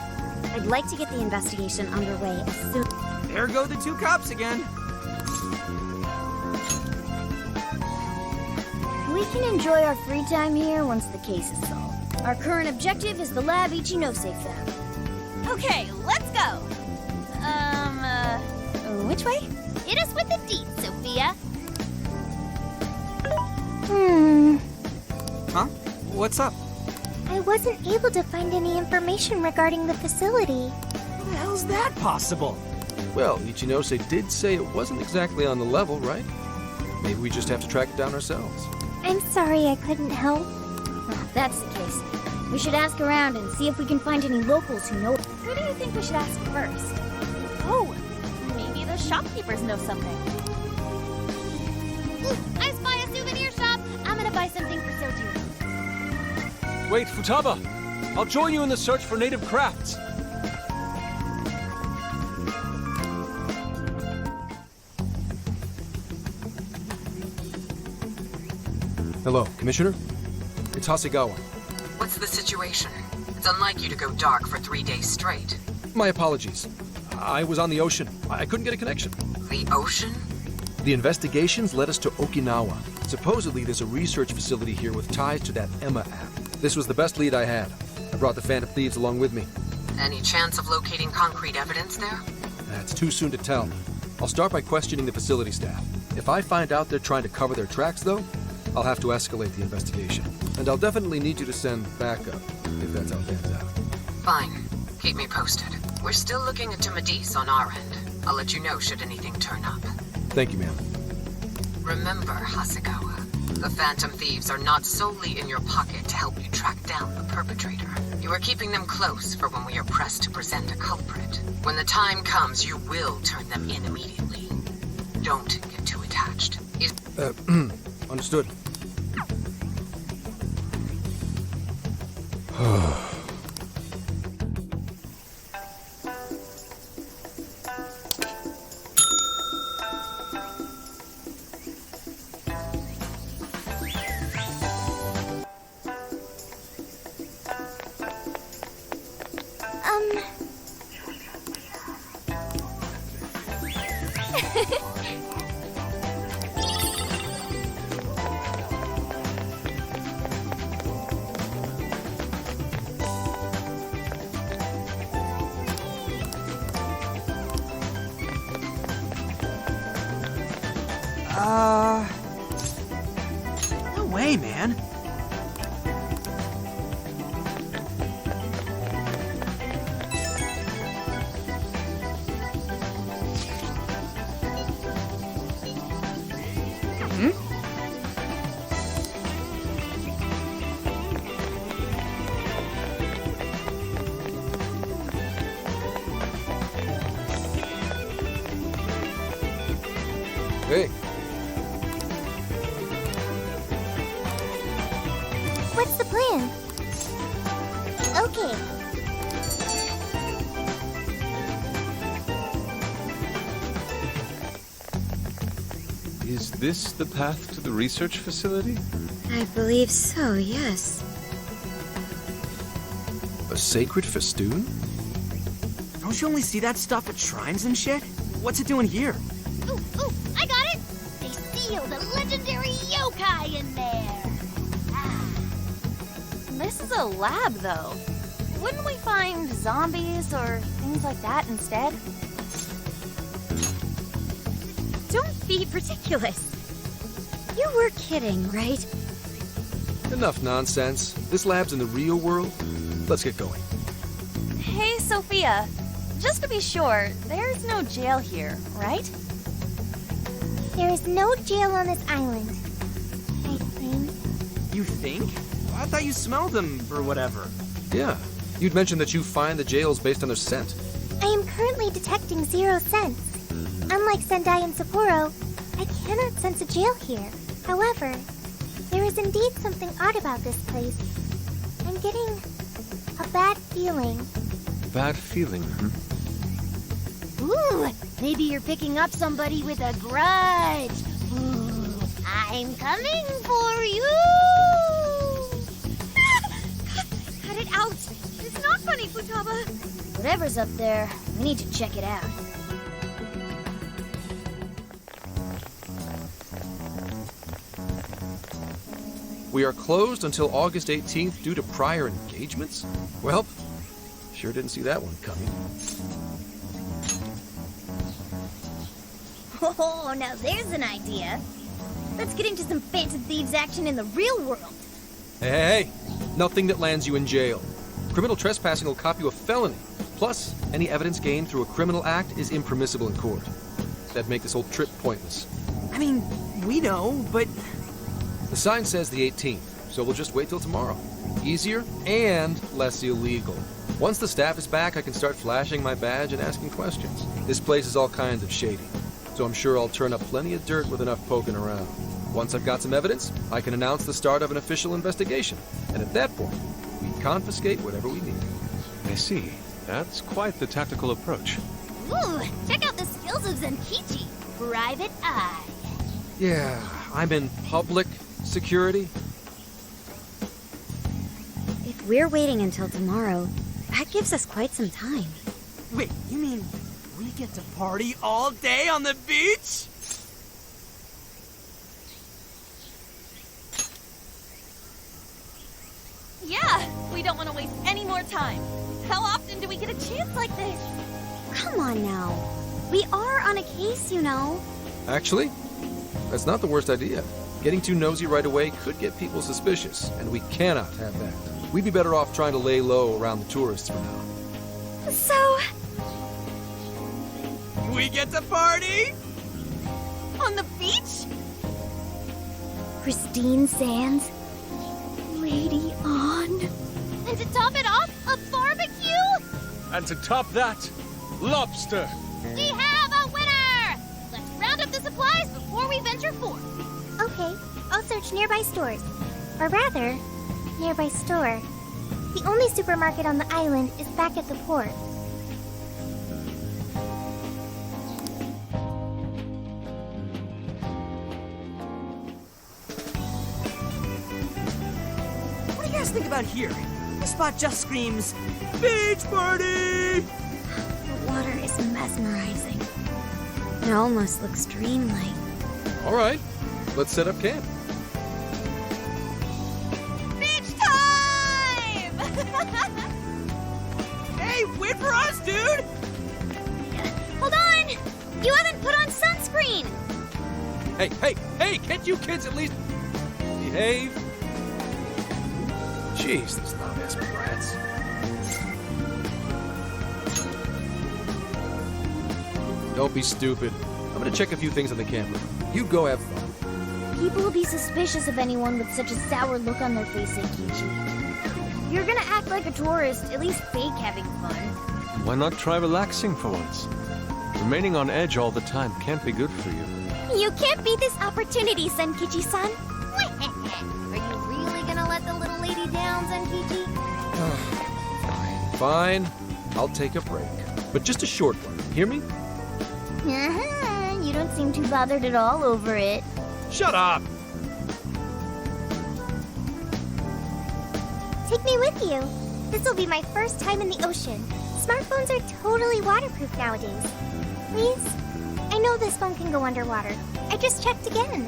I'd like to get the investigation underway as soon. There go the two cops again. We can enjoy our free time here once the case is solved. Our current objective is the lab Ichinose found. Okay, let's go! Which way? Hit us with the deets, Sophia. Huh? What's up? I wasn't able to find any information regarding the facility. How the hell's that possible? Well, Ichinose did say it wasn't exactly on the level, right? Maybe we just have to track it down ourselves. I'm sorry I couldn't help. If that's the case, we should ask around and see if we can find any locals who know. Who do you think we should ask first? Oh, maybe the shopkeepers know something. Ooh, I spy a souvenir shop. I'm gonna buy something for Soju. Wait, Futaba! I'll join you in the search for native crafts. Hello, Commissioner? It's Hasegawa. What's the situation? It's unlike you to go dark for 3 days straight. My apologies. I was on the ocean. I couldn't get a connection. The ocean? The investigations led us to Okinawa. Supposedly, there's a research facility here with ties to that Emma app. This was the best lead I had. I brought the Phantom Thieves along with me. Any chance of locating concrete evidence there? It's too soon to tell. I'll start by questioning the facility staff. If I find out they're trying to cover their tracks, though, I'll have to escalate the investigation. And I'll definitely need you to send backup, if that's how it pans out. Fine. Keep me posted. We're still looking into Medis on our end. I'll let you know should anything turn up. Thank you, ma'am. Remember, Hasegawa, the Phantom Thieves are not solely in your pocket to help you track down the perpetrator. You are keeping them close for when we are pressed to present a culprit. When the time comes, you will turn them in immediately. Don't get too attached. Understood. No way, man. Hey. What's the plan? Okay. Is this the path to the research facility? I believe so, yes. A sacred festoon? Don't you only see that stuff at shrines and shit? What's it doing here? Ooh, I got it! They sealed a legendary yokai in there! This is a lab, though. Wouldn't we find zombies or things like that instead? don't be ridiculous. You were kidding, right? Enough nonsense. This lab's in the real world. Let's get going. Hey, Sophia. Just to be sure, there's no jail here, right? There is no jail on this island. I think. You think? I thought you smelled them or whatever. Yeah, you'd mentioned that you find the jails based on their scent. I am currently detecting 0 scents. Unlike Sendai and Sapporo, I cannot sense a jail here. However, there is indeed something odd about this place. I'm getting a bad feeling. Bad feeling, hmm? Ooh, maybe you're picking up somebody with a grudge. Ooh, I'm coming for you! Cut it out! It's not funny, Futaba! Whatever's up there, we need to check it out. We are closed until August 18th due to prior engagements? Well, sure didn't see that one coming. Oh, now there's an idea. Let's get into some Phantom Thieves action in the real world. Hey, nothing that lands you in jail. Criminal trespassing will cop you a felony. Plus, any evidence gained through a criminal act is impermissible in court. That'd make this whole trip pointless. I mean, we know, but... The sign says the 18th, so we'll just wait till tomorrow. Easier and less illegal. Once the staff is back, I can start flashing my badge and asking questions. This place is all kinds of shady, so I'm sure I'll turn up plenty of dirt with enough poking around. Once I've got some evidence, I can announce the start of an official investigation, and at that point, we confiscate whatever we need. I see. That's quite the tactical approach. Ooh, check out the skills of Zenkichi. Private Eye. Yeah, I'm in public security. If we're waiting until tomorrow, that gives us quite some time. Wait, you mean we get to party all day on the beach? Yeah, we don't want to waste any more time. How often do we get a chance like this? Come on now. We are on a case, you know. Actually, that's not the worst idea. Getting too nosy right away could get people suspicious, and we cannot have that. We'd be better off trying to lay low around the tourists for now. So, We get to party? On the beach? Pristine sands. Lady on. And to top it off, a barbecue? And to top that, lobster! We have a winner! Let's round up the supplies before we venture forth. Okay, I'll search nearby stores. Or rather, nearby store. The only supermarket on the island is back at the port. What do you guys think about here? This spot just screams, beach party! the water is mesmerizing. It almost looks dreamlike. All right, let's set up camp. Beach time! Hey, wait for us, dude! Hold on! You haven't put on sunscreen! Hey, can't you kids at least behave? Jeez, these loud-ass brats. Don't be stupid. I'm gonna check a few things on the camera. You go have fun. People will be suspicious of anyone with such a sour look on their face, Eikichi. If you're gonna act like a tourist, at least fake having fun. Why not try relaxing for once? Remaining on edge all the time can't be good for you. You can't beat this opportunity, Senkichi-san. Are you really gonna let the little lady down, Zenkichi? Fine. I'll take a break. But just a short one. Hear me? Uh-huh. You don't seem too bothered at all over it. Shut up! Take me with you. This will be my first time in the ocean. Smartphones are totally waterproof nowadays. Please? I know this phone can go underwater. I just checked again.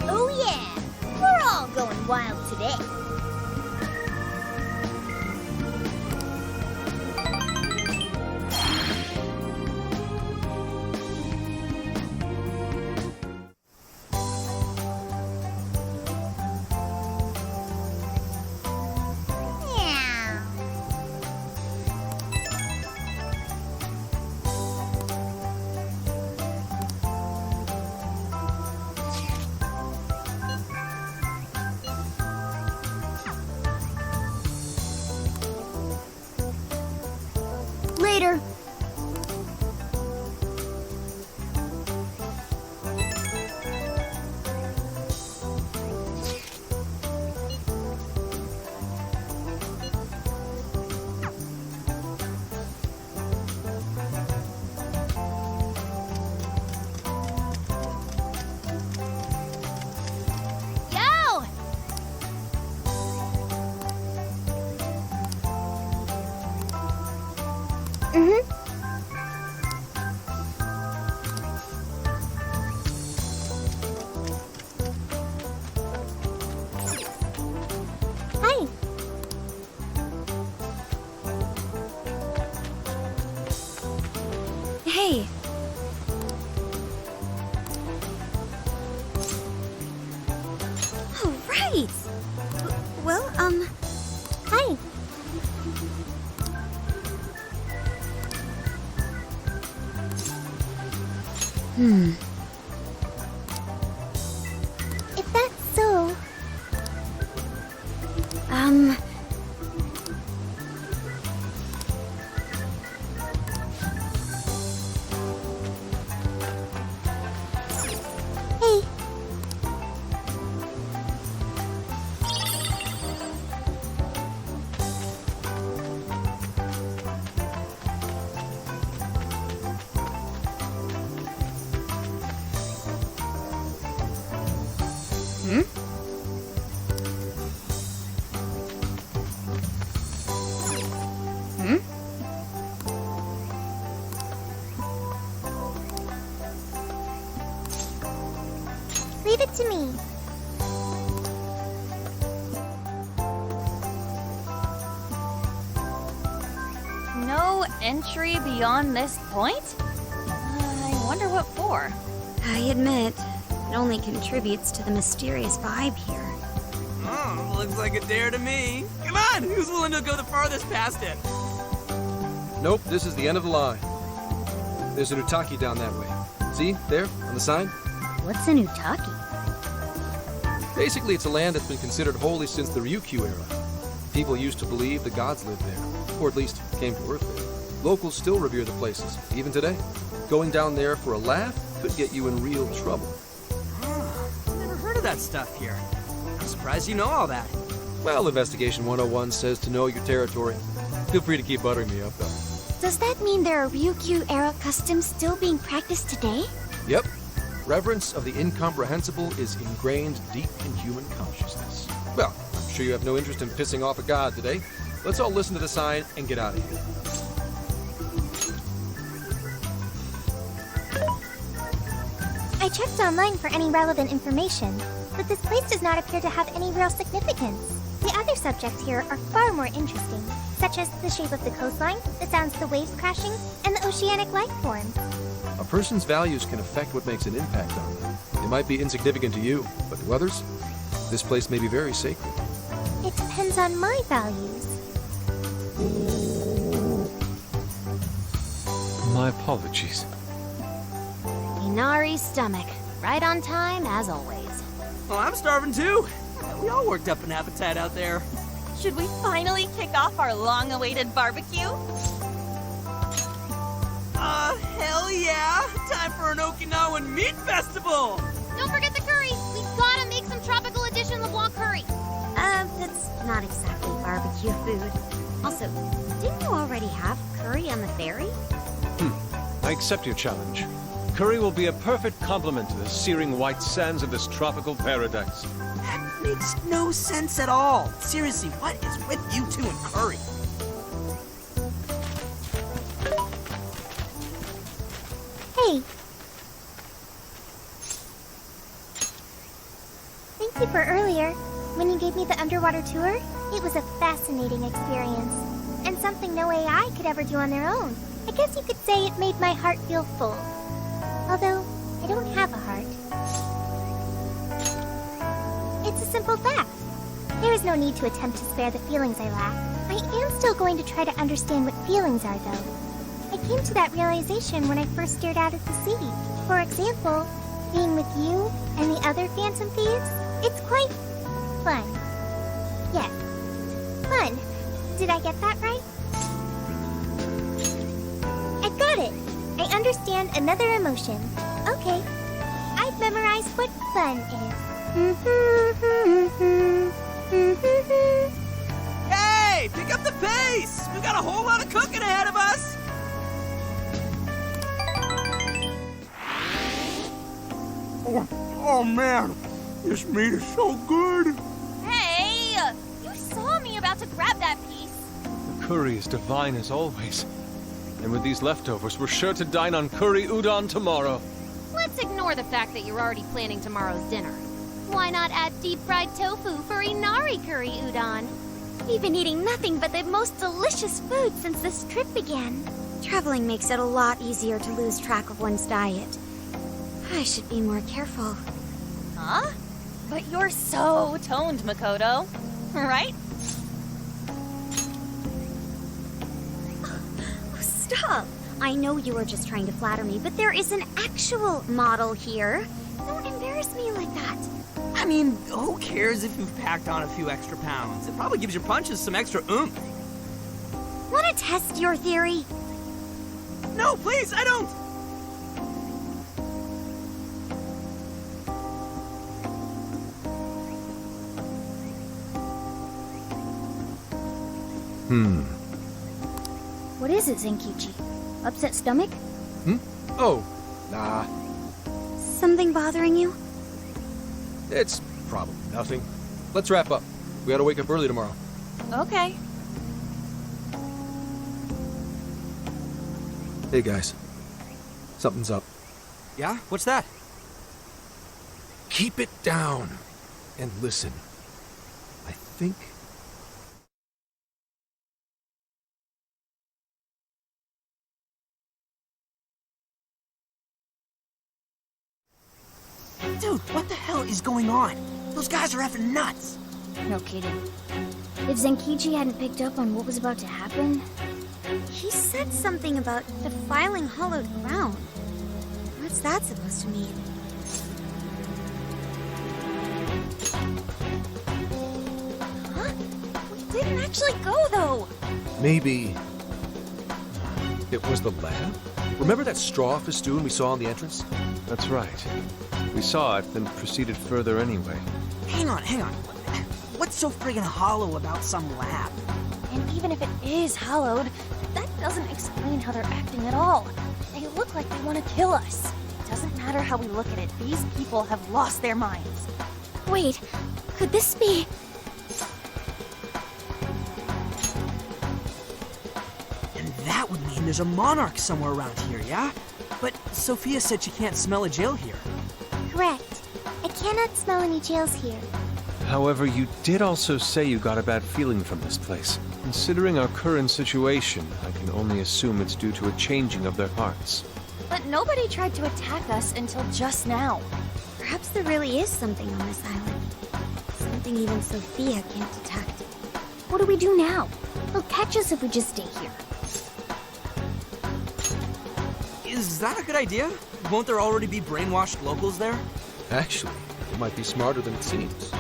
Oh yeah! We're all going wild today. later. Yo! Hi. Hey. Oh, right. Well, Hi. If that's so, hey. Leave it to me. No entry beyond this point? I wonder what for. I admit, it only contributes to the mysterious vibe here. Oh, looks like a dare to me. Come on, who's willing to go the farthest past it? Nope, this is the end of the line. There's an Utaki down that way. See, there, on the sign? What's an Utaki? Basically, it's a land that's been considered holy since the Ryukyu era. People used to believe the gods lived there, or at least came to Earth there. Locals still revere the places, even today. Going down there for a laugh could get you in real trouble. Never heard of that stuff here. I'm surprised you know all that. Well, Investigation 101 says to know your territory. Feel free to keep buttering me up, though. Does that mean there are Ryukyu-era customs still being practiced today? Yep. Reverence of the incomprehensible is ingrained deep in human consciousness. Well, I'm sure you have no interest in pissing off a god today. Let's all listen to the sign and get out of here. I checked online for any relevant information, but this place does not appear to have any real significance. The other subjects here are far more interesting, such as the shape of the coastline, the sounds of the waves crashing, and the oceanic life forms. A person's values can affect what makes an impact on them. They might be insignificant to you, but to others, this place may be very sacred. It depends on my values. My apologies. Inari's stomach. Right on time, as always. Well, I'm starving too. We all worked up an appetite out there. Should we finally kick off our long-awaited barbecue? Hell yeah! Time for an Okinawan meat festival! Don't forget the curry! We gotta make some tropical edition LeBlanc curry! That's not exactly barbecue food. Also, didn't you already have curry on the ferry? I accept your challenge. Curry will be a perfect complement to the searing white sands of this tropical paradise. That makes no sense at all. Seriously, what is with you two and curry? Hey! Thank you for earlier. When you gave me the underwater tour, it was a fascinating experience. And something no AI could ever do on their own. I guess you could say it made my heart feel full. Although, I don't have a heart. It's a simple fact. There is no need to attempt to spare the feelings I lack. I am still going to try to understand what feelings are, though. I came to that realization when I first stared out at the sea. For example, being with you and the other Phantom Thieves, it's quite fun. Yes, fun. Did I get that right? understand another emotion. Okay. I've memorized what fun is. Hey, pick up the pace! We got a whole lot of cooking ahead of us! Oh man, this meat is so good! Hey! You saw me about to grab that piece. The curry is divine as always. And with these leftovers, we're sure to dine on curry udon tomorrow. Let's ignore the fact that you're already planning tomorrow's dinner. Why not add deep-fried tofu for Inari curry udon? We've been eating nothing but the most delicious food since this trip began. Traveling makes it a lot easier to lose track of one's diet. I should be more careful. Huh? But you're so toned, Makoto. Right? Oh, stop! I know you were just trying to flatter me, but there is an actual model here. Don't embarrass me like that. I mean, who cares if you've packed on a few extra pounds? It probably gives your punches some extra oomph. Want to test your theory? No, please, I don't! What is it, Zenkichi? Upset stomach? Oh, nah. Something bothering you? It's probably nothing. Let's wrap up. We gotta wake up early tomorrow. Okay. Hey, guys. Something's up. Yeah? What's that? Keep it down and listen. I think... Dude, what the hell is going on? Those guys are effing nuts. No kidding. If Zenkichi hadn't picked up on what was about to happen... He said something about defiling hollowed ground. What's that supposed to mean? Huh? We didn't actually go, though. Maybe... it was the lab? Remember that straw festoon we saw in the entrance? That's right. We saw it, then proceeded further anyway. Hang on. What's so friggin' hollow about some lab? And even if it is hollowed, that doesn't explain how they're acting at all. They look like they want to kill us. Doesn't matter how we look at it, these people have lost their minds. Wait, could this be... And that would mean there's a monarch somewhere around here, yeah? But Sophia said she can't smell a jail here. Correct. I cannot smell any jails here. However, you did also say you got a bad feeling from this place. Considering our current situation, I can only assume it's due to a changing of their hearts. But nobody tried to attack us until just now. Perhaps there really is something on this island. Something even Sophia can't detect. What do we do now? They'll catch us if we just stay here. Is that a good idea? Won't there already be brainwashed locals there? Actually, it might be smarter than it seems.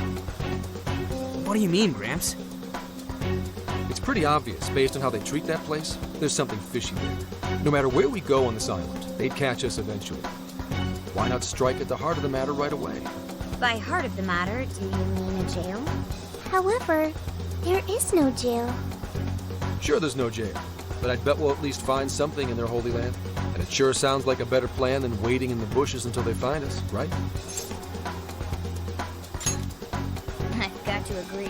What do you mean, Gramps? It's pretty obvious, based on how they treat that place, there's something fishy there. No matter where we go on this island, they'd catch us eventually. Why not strike at the heart of the matter right away? By heart of the matter, do you mean a jail? However, there is no jail. Sure, there's no jail, but I'd bet we'll at least find something in their holy land. And it sure sounds like a better plan than waiting in the bushes until they find us, right? I've got to agree.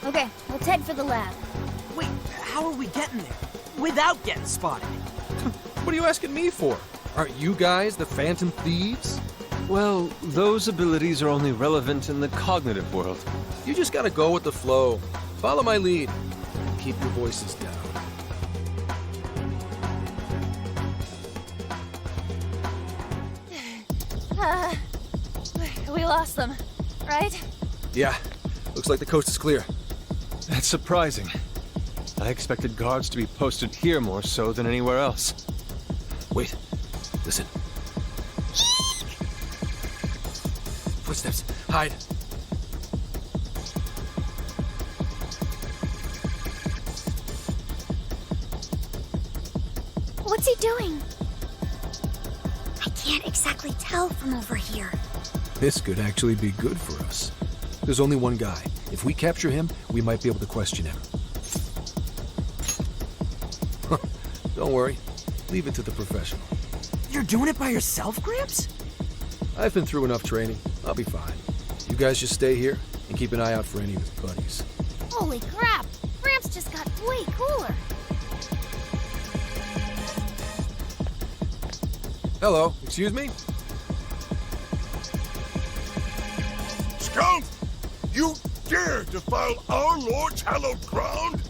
Okay, let's head for the lab. Wait, how are we getting there? Without getting spotted? What are you asking me for? Aren't you guys the Phantom Thieves? Well, those abilities are only relevant in the cognitive world. You just gotta go with the flow. Follow my lead. Keep your voices down. We lost them, right? Yeah, looks like the coast is clear. That's surprising. I expected guards to be posted here more so than anywhere else. Wait, listen. Footsteps. Hide. What's he doing? can't exactly tell from over here. This could actually be good for us. There's only one guy. If we capture him, we might be able to question him. Don't worry. Leave it to the professional. You're doing it by yourself, Gramps? I've been through enough training. I'll be fine. You guys just stay here and keep an eye out for any of his buddies. Holy crap! Gramps just got way cooler. Hello, excuse me? Skunk! You dare defile our Lord's hallowed ground?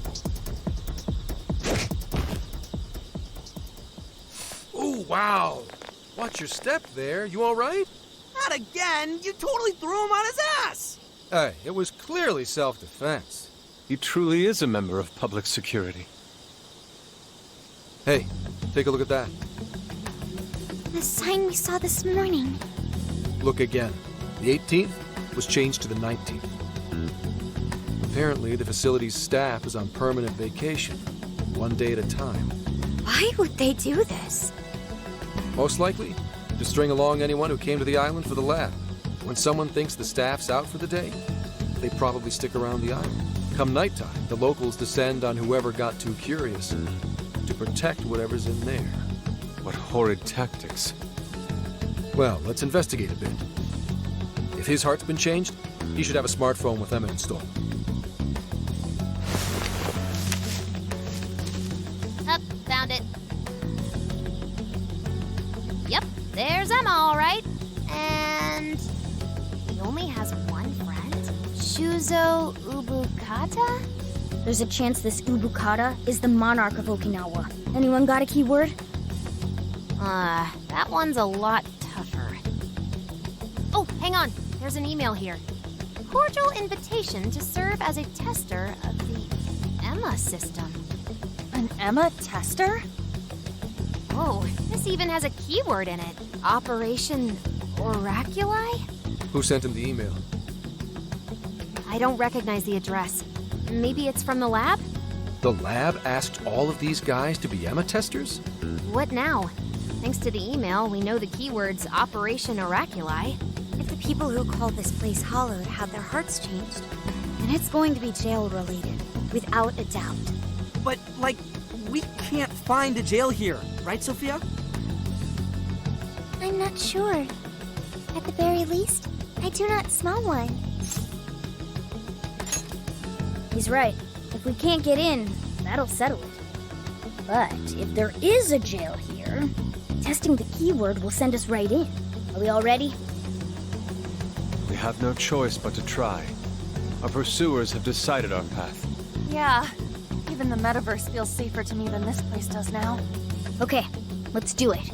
Oh, wow. Watch your step there. You all right? Not again! You totally threw him on his ass! Hey, it was clearly self-defense. He truly is a member of public security. Hey, take a look at that. The sign we saw this morning. Look again. The 18th was changed to the 19th. Apparently, the facility's staff is on permanent vacation, one day at a time. Why would they do this? Most likely, to string along anyone who came to the island for the lab. When someone thinks the staff's out for the day, they probably stick around the island. Come nighttime, the locals descend on whoever got too curious to protect whatever's in there. What horrid tactics. Well, let's investigate a bit. If his heart's been changed, he should have a smartphone with Emma installed. Up, found it. Yep, there's Emma, all right. And he only has one friend? Shuzo Ubukata? There's a chance this Ubukata is the monarch of Okinawa. Anyone got a keyword? That one's a lot tougher. Oh, hang on. There's an email here. Cordial invitation to serve as a tester of the Emma system. An Emma tester? Oh, this even has a keyword in it. Operation Oraculi? Who sent him the email? I don't recognize the address. Maybe it's from the lab? The lab asked all of these guys to be Emma testers? What now? Thanks to the email, we know the keyword's Operation Oraculi. If the people who called this place hallowed had their hearts changed, then it's going to be jail-related, without a doubt. But, like, we can't find a jail here, right, Sophia? I'm not sure. At the very least, I do not smell one. He's right. If we can't get in, that'll settle it. But if there is a jail here, testing the keyword will send us right in. Are we all ready? We have no choice but to try. Our pursuers have decided our path. Yeah. Even the metaverse feels safer to me than this place does now. Okay, let's do it.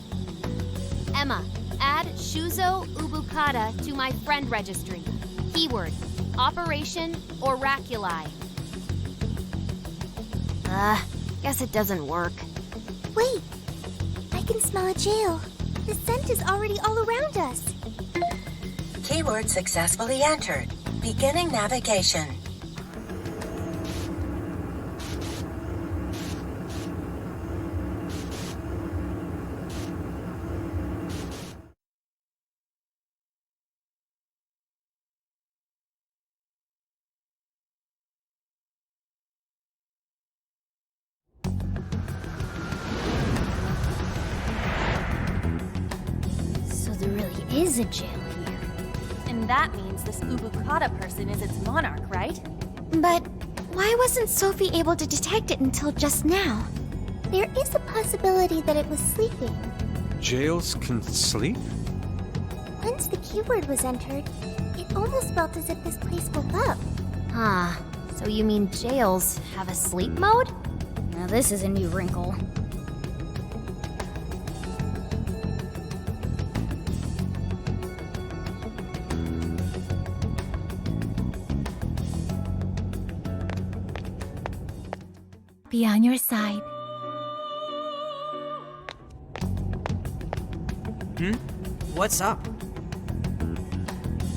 Emma, add Shuzo Ubukata to my friend registry. Keyword, Operation Oraculi. Guess it doesn't work. Wait! I can smell a jail. The scent is already all around us. Keyword successfully entered. Beginning navigation. So there really is a jail here. And that means this Ubukata person is its monarch, right? But why wasn't Sophie able to detect it until just now? There is a possibility that it was sleeping. Jails can sleep? Once the keyword was entered, it almost felt as if this place woke up. Huh. So you mean jails have a sleep mode? Now this is a new wrinkle. Be on your side. What's up?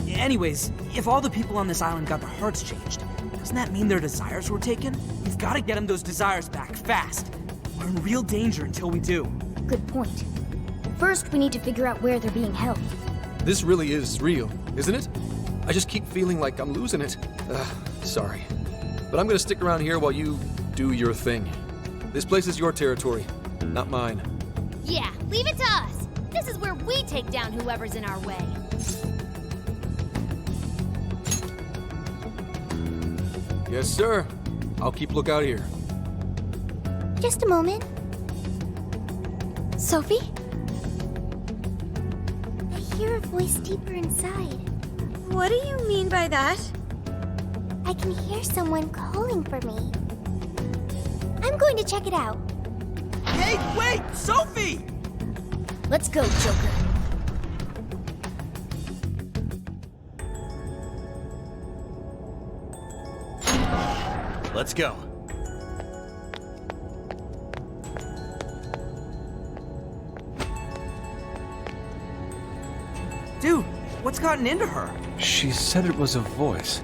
Anyways, if all the people on this island got their hearts changed, doesn't that mean their desires were taken? We've got to get them those desires back, fast. We're in real danger until we do. Good point. First, we need to figure out where they're being held. This really is real, isn't it? I just keep feeling like I'm losing it. Sorry. But I'm gonna stick around here while you do your thing. This place is your territory, not mine. Yeah, leave it to us. This is where we take down whoever's in our way. Yes, sir. I'll keep lookout here. Just a moment. Sophie? I hear a voice deeper inside. What do you mean by that? I can hear someone calling for me. I'm going to check it out. Hey, wait! Sophie! Let's go, Joker. Let's go. Dude, what's gotten into her? She said it was a voice.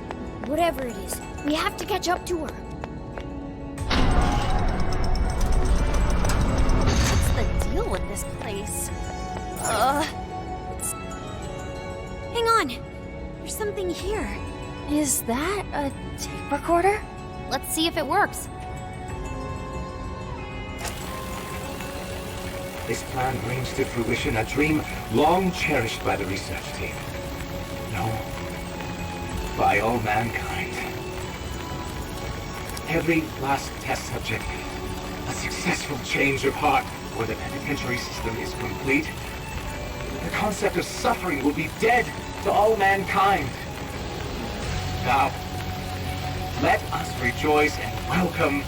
Whatever it is, we have to catch up to her. What's the deal with this place? Hang on. There's something here. Is that a tape recorder? Let's see if it works. This plan brings to fruition a dream long cherished by the research team. No, by all mankind. Every last test subject, a successful change of heart, where the penitentiary system is complete. The concept of suffering will be dead to all mankind. Now, let us rejoice and welcome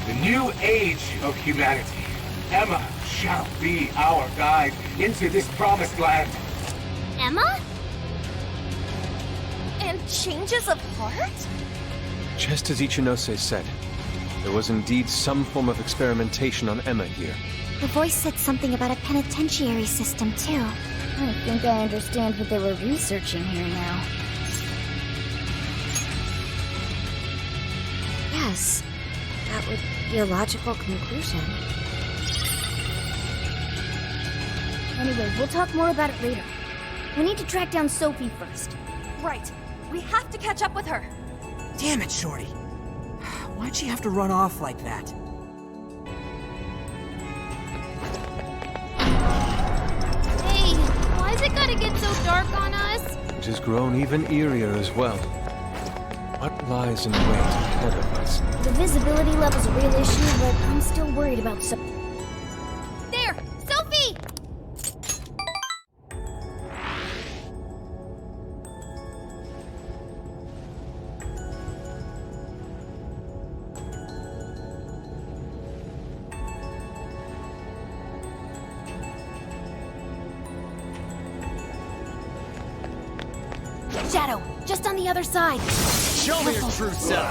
the new age of humanity. Emma shall be our guide into this promised land. Emma? And changes of heart? Just as Ichinose said, there was indeed some form of experimentation on Emma here. The voice said something about a penitentiary system, too. I think I understand what they were researching here now. Yes, that would be a logical conclusion. Anyway, we'll talk more about it later. We need to track down Sophie first. Right. We have to catch up with her. Damn it, Shorty. Why'd she have to run off like that? Hey, why's it gotta get so dark on us? It has grown even eerier as well. What lies in wait ahead of us? The visibility level's a real issue, but I'm still worried about There! Sophie! Shadow, just on the other side. Show me your true self.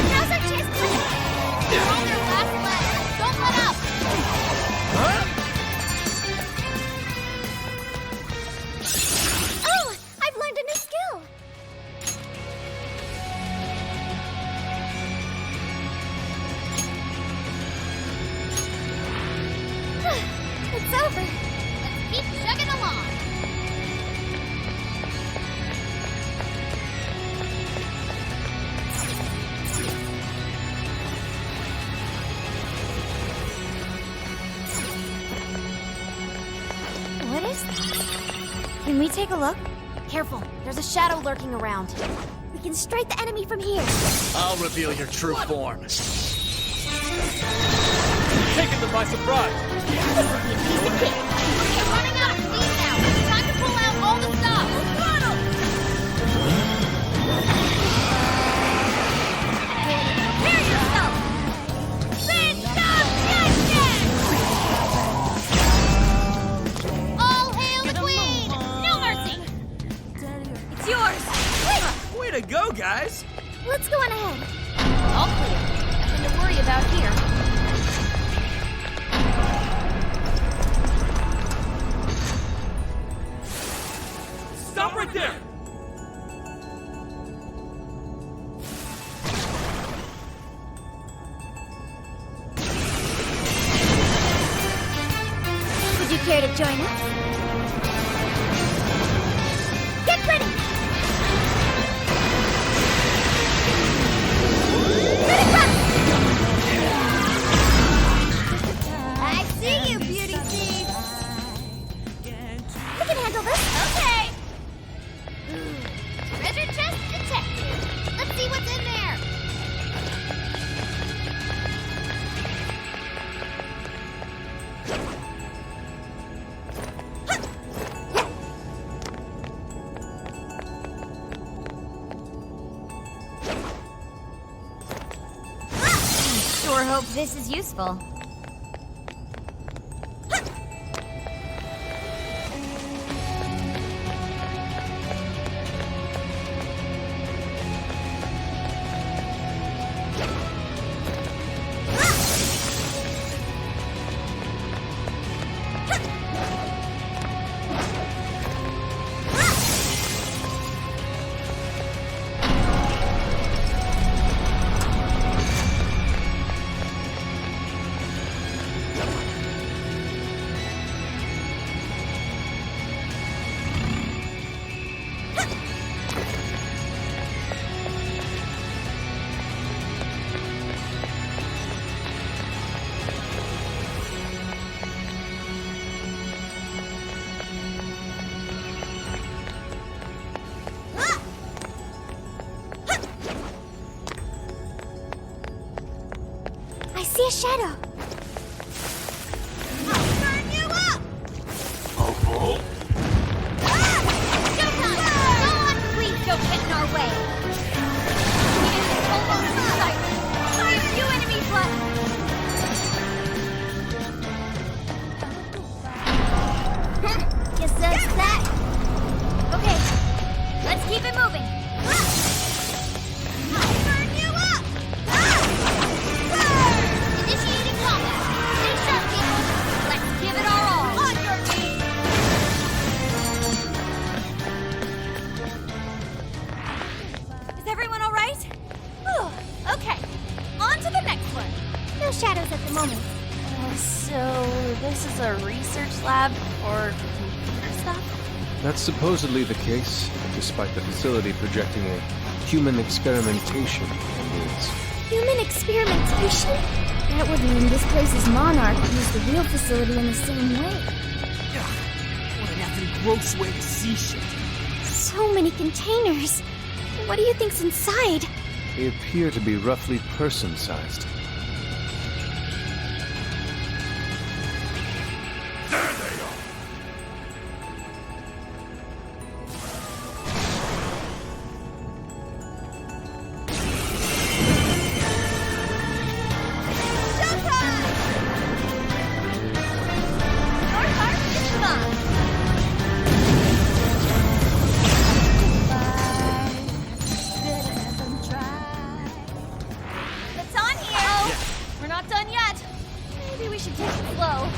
Now's our chance to win! You're on your last leg! Don't let up! Oh! I've learned a new skill! It's over. Let's keep chugging along! What is that? Can we take a look? Careful, there's a shadow lurking around. We can strike the enemy from here. I'll reveal your true form. Taking them by surprise. We're running out of steam now! Time to pull out all the stops! Prepare yourself! All hail the queen! No mercy! It's yours! Way to go, guys! Let's go on ahead. All clear. Nothing to worry about here. Care to join us? Get ready! I see you, beauty thief. We can handle this. Okay. Treasure chest detected. Let's see what's in there. Sure hope this is useful. I see a shadow. I'll burn you up! Go on, please don't get in our way. It is almost silent. Only a few enemies left. Guess that's that. Okay, let's keep it moving. I'll burn you up! Initiating combat. Stay sharp, people. Let's give it our all. On your knees! Is everyone all right? Whew. Okay, on to the next one. No shadows at the moment. So, this is a research lab for computer stuff? That's supposedly the case, despite the facility projecting a human experimentation. Human experimentation? That would mean this place's monarch used the real facility in the same way. What an effing gross way to see shit. So many containers. What do you think's inside? They appear to be roughly person-sized. It's on here! Oh, we're not done yet. Maybe we should take it slow.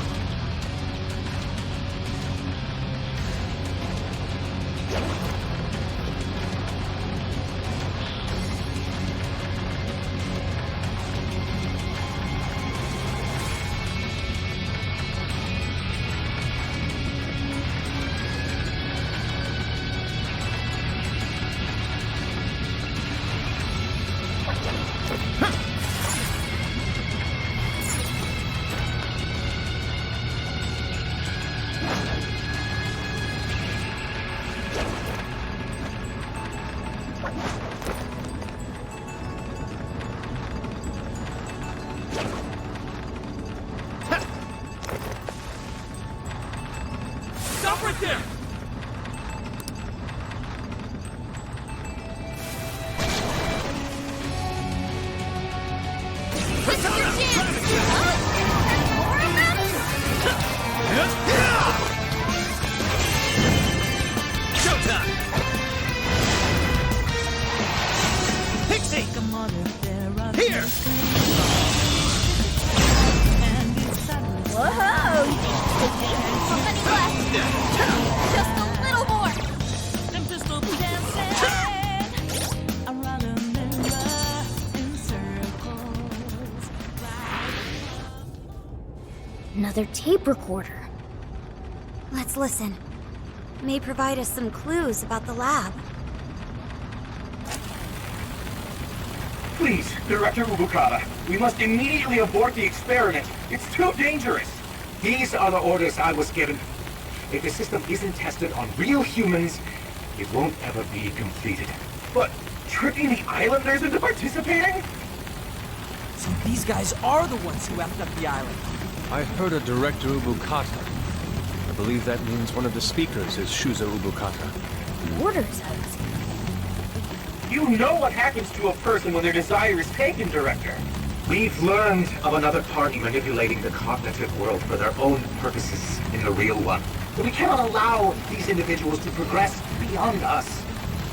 Stop right there! This is your chance! More of them? Showtime! Pixie! Here! Whoa! How many left? Just a little more! I'm just a Another tape recorder. Let's listen. May provide us some clues about the lab. Please, Director Ubukata, we must immediately abort the experiment. It's too dangerous. These are the orders I was given. If the system isn't tested on real humans, it won't ever be completed. But tricking the islanders into participating? So these guys are the ones who effed up the island. I heard a Director Ubukata. I believe that means one of the speakers is Shuzo Ubukata. Orders, I was. You know what happens to a person when their desire is taken, Director. We've learned of another party manipulating the cognitive world for their own purposes in the real one. But we cannot allow these individuals to progress beyond us.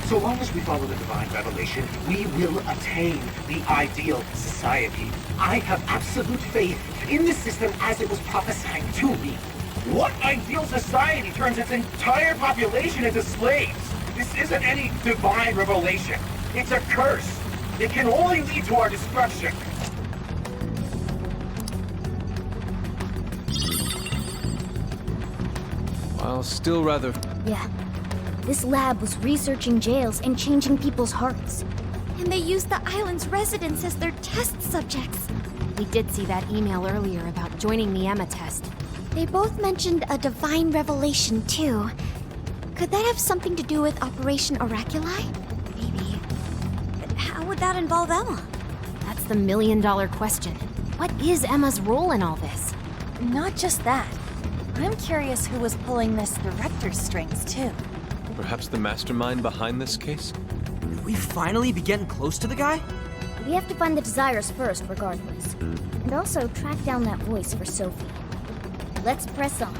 So long as we follow the divine revelation, we will attain the ideal society. I have absolute faith in the system as it was prophesied to me. What ideal society turns its entire population into slaves? This isn't any divine revelation. It's a curse. It can only lead to our destruction. While still rather... Yeah. This lab was researching jails and changing people's hearts. And they used the island's residents as their test subjects. We did see that email earlier about joining the Emma test. They both mentioned a divine revelation, too. Could that have something to do with Operation Oraculi? Maybe. But how would that involve Emma? That's the million-dollar question. What is Emma's role in all this? Not just that. I'm curious who was pulling this director's strings, too. Perhaps the mastermind behind this case? Could we finally be getting close to the guy? We have to find the desires first, regardless. And also track down that voice for Sophie. Let's press on.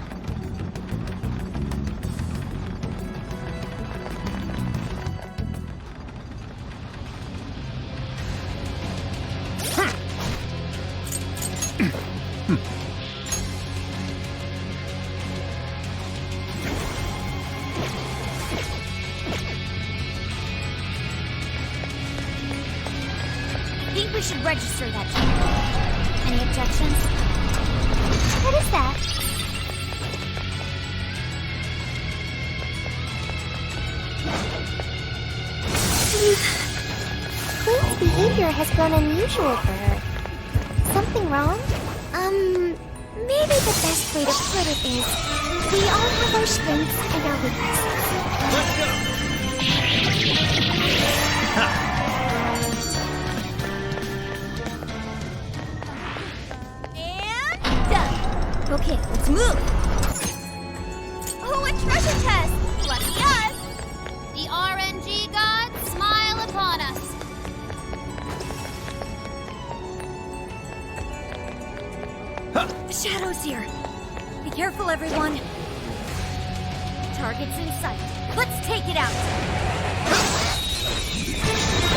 I think we should register that tape. Any objections? What is that? Queen's behavior has grown unusual for her. Something wrong? Maybe the best way to put it is, we all have our strengths and our weaknesses. Let's go! Okay, let's move! Oh, a treasure chest! Lucky us! The RNG gods smile upon us. Shadow's here. Be careful, everyone. Target's in sight. Let's take it out!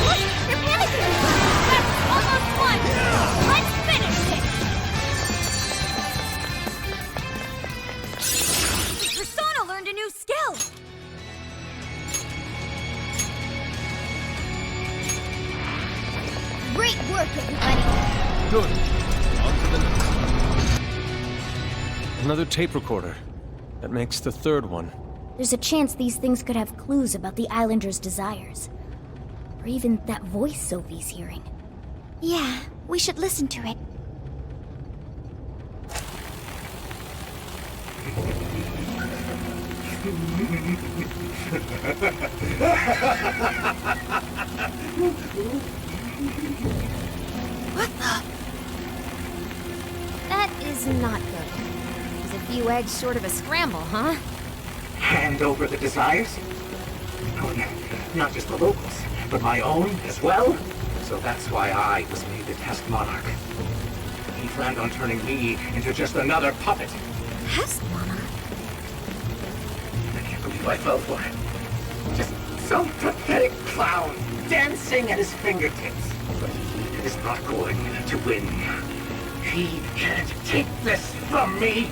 Look! They're panicking! That's almost won! Let's finish it! Persona learned a new skill! Great work, everybody! Good. On to the next. Another tape recorder. That makes the third one. There's a chance these things could have clues about the Islanders' desires. Or even that voice Sophie's hearing. Yeah, we should listen to it. What the? That is not good. He's a few eggs short of a scramble, huh? Hand over the desires? No, not just the locals, but my own as well. So that's why I was made the test monarch. He planned on turning me into just another puppet. Test monarch? I can't believe I fell for it. Just some pathetic clown dancing at his fingertips. But he is not going to win. He can't take this from me.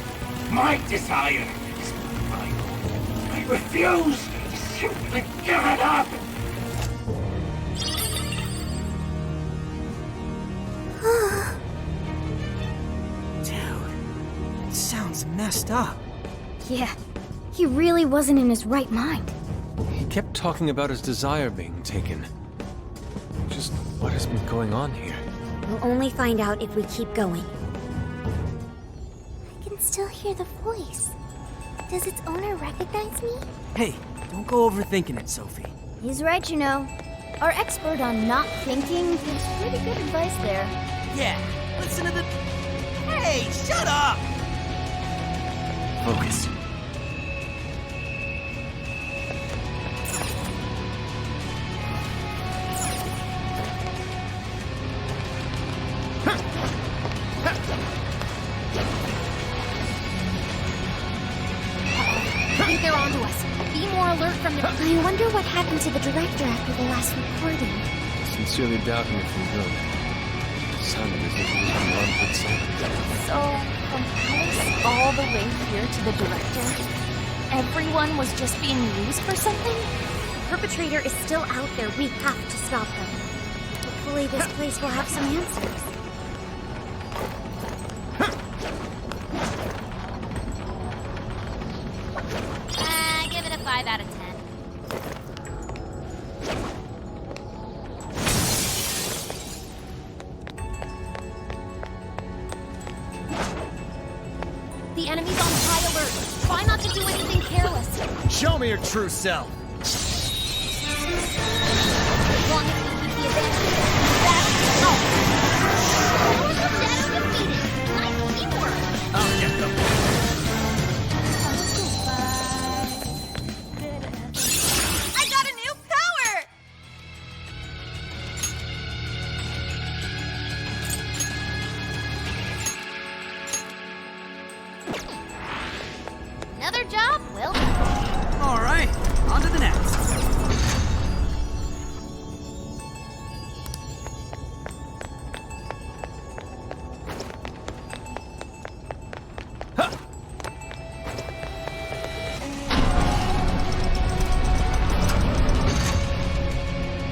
My desire is my own. I refuse to simply give it up. Dude, it sounds messed up. Yeah, He really wasn't in his right mind. He kept talking about his desire being taken. Just what has been going on here? We'll only find out if we keep going. I can still hear the voice. Does its owner recognize me? Hey, don't go overthinking it, Sophie. He's right, you know. Our expert on not thinking gives pretty good advice there. Yeah, listen to the... Hey, shut up! Focus. I think they're onto us. Be more alert from the... I wonder what happened to the director after the last recording. Sincerely doubting if we good. Sounded as if he was beyond good sight. So, from Alice all the way here to the director, everyone was just being used for something? The perpetrator is still out there. We have to stop them. Hopefully this place will have some answers. Give it a 5 out of 10. The enemy's on high alert. Try not to do anything careless. Show me your true self. As long as we keep the advantage, that's all. Shadow defeated. Nice teamwork. I'll get them. I got a new power! Another job well done. All right, on to the next.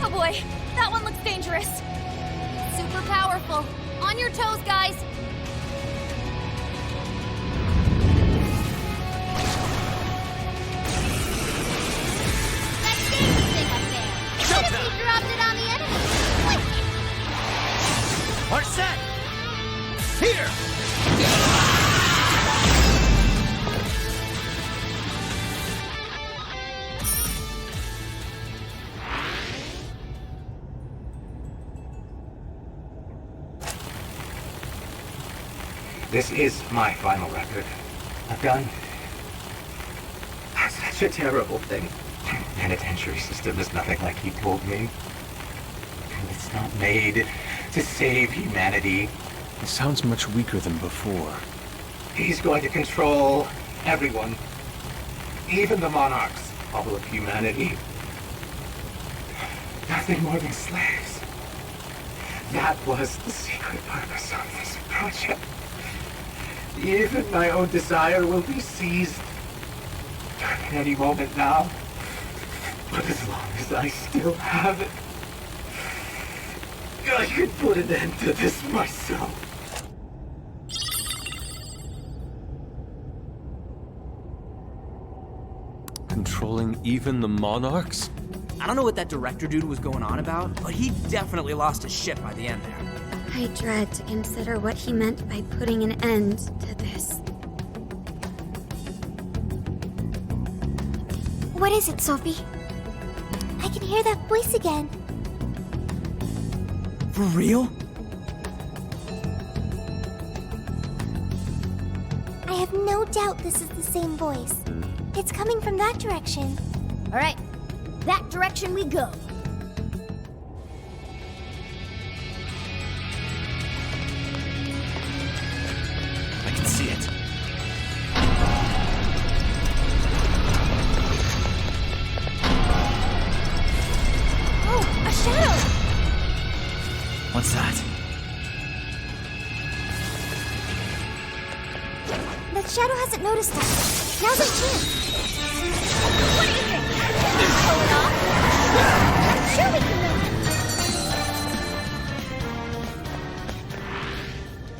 Oh boy, that one looks dangerous. Super powerful. On your toes, guys. That danger thing up there. What if he dropped it on the enemy? Are set. Here. This is my final record. I've done such a terrible thing. Penitentiary system is nothing like he told me. It's not made to save humanity. It sounds much weaker than before. He's going to control everyone. Even the monarchs, all of humanity. Nothing more than slaves. That was the secret purpose of this project. Even my own desire will be seized at any moment now. But as long as I still have it, I can put an end to this myself. Controlling even the monarchs? I don't know what that director dude was going on about, but he definitely lost his shit by the end there. I dread to consider what he meant by putting an end to this. What is it, Sophie? I can hear that voice again. For real? I have no doubt this is the same voice. It's coming from that direction. All right, that direction we go. I can see it. Oh, a shadow! What's that? That shadow hasn't noticed us. Now's our chance. What do you think? Can you pull it off? Sure we can win.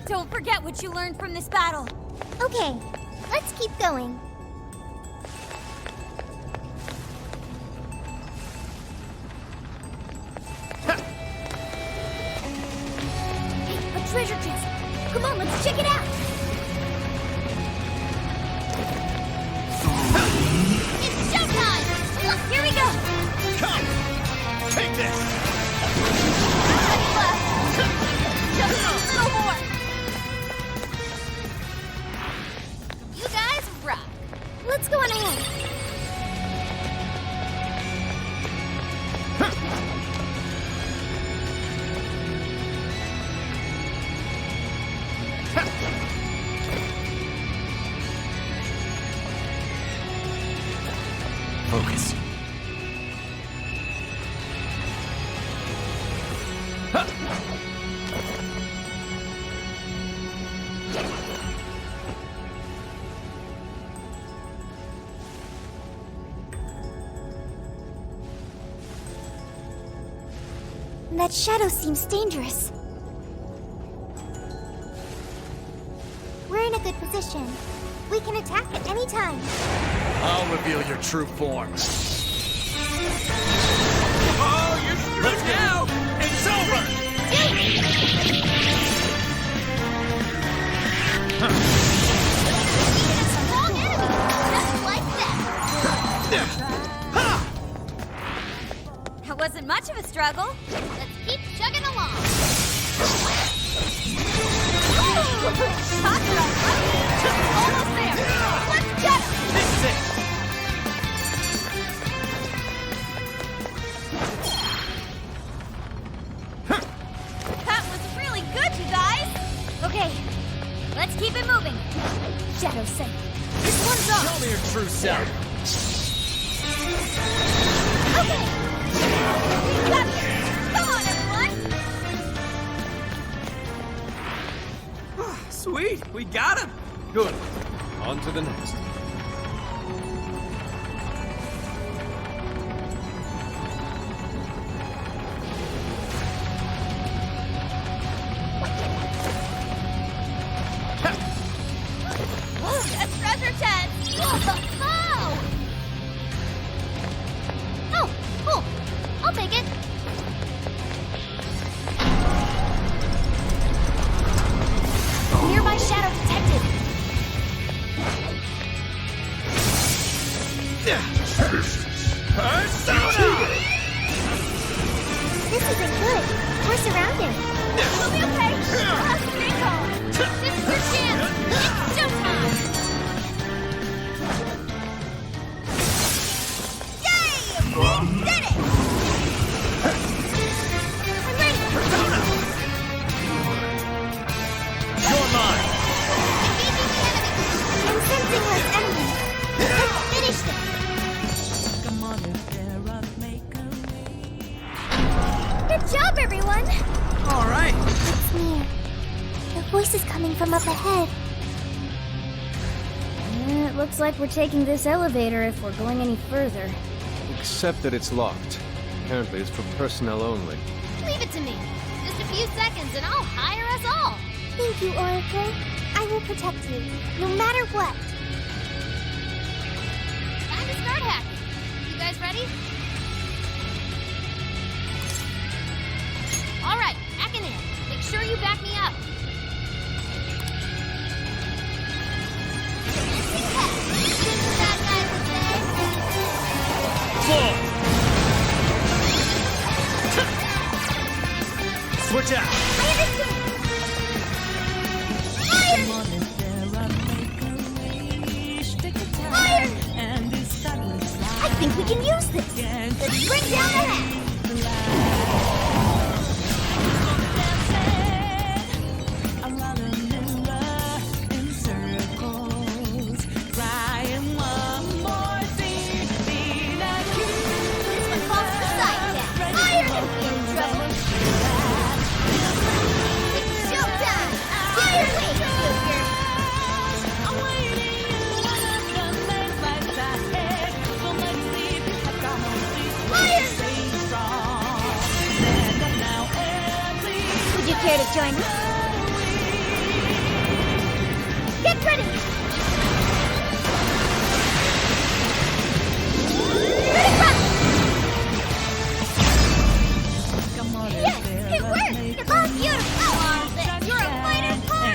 Don't forget what you learned from this battle. Okay, let's keep going. on, let's check it out! It's showtime! Look, here we go! Come! Take this! Just a little more! You guys rock! Let's go on ahead. Focus. That shadow seems dangerous. We're in a good position. We can attack at any time. I'll reveal your true form. Oh, you're screwed now! It's over! Strong enemy! Just like that! That wasn't much of a struggle. Let's keep chugging along! Talk about lucky! Almost there! Let's get him! This is it! That was really good, you guys! Okay, let's keep it moving. Shadow Saint, this one's off. Show me your true self. Okay! We got this! Come on, everyone! Sweet, we got him. Good. On to the next. A treasure chest! Oh, cool. I'll take it. Nearby shadow detected. This isn't good. We're surrounded. We'll be okay! We'll have to stay home! This is your chance. It's showtime. Yay! We did it! I'm ready. You're mine. Engaging the enemy. I'm sensing less enemies. Let's finish them. Good job, everyone. All right. It's near. The voice is coming from up ahead. It looks like we're taking this elevator if we're going any further. Except that it's locked. Apparently it's for personnel only. Leave it to me. Just a few seconds and I'll hire us all. Thank you, Oracle. I will protect you, no matter what. Time to start hacking. You guys ready? All right, hacking in. Make sure you back me up. Bad guys would say. Switch out. I think we can use this. Let's bring down the hack. This one falls to the side now. Iron is in trouble. It's showtime. Iron League, Joker. Would you care to join us? Get ready! Yes, it worked. Oh, beautiful. You're a fighter, Paul.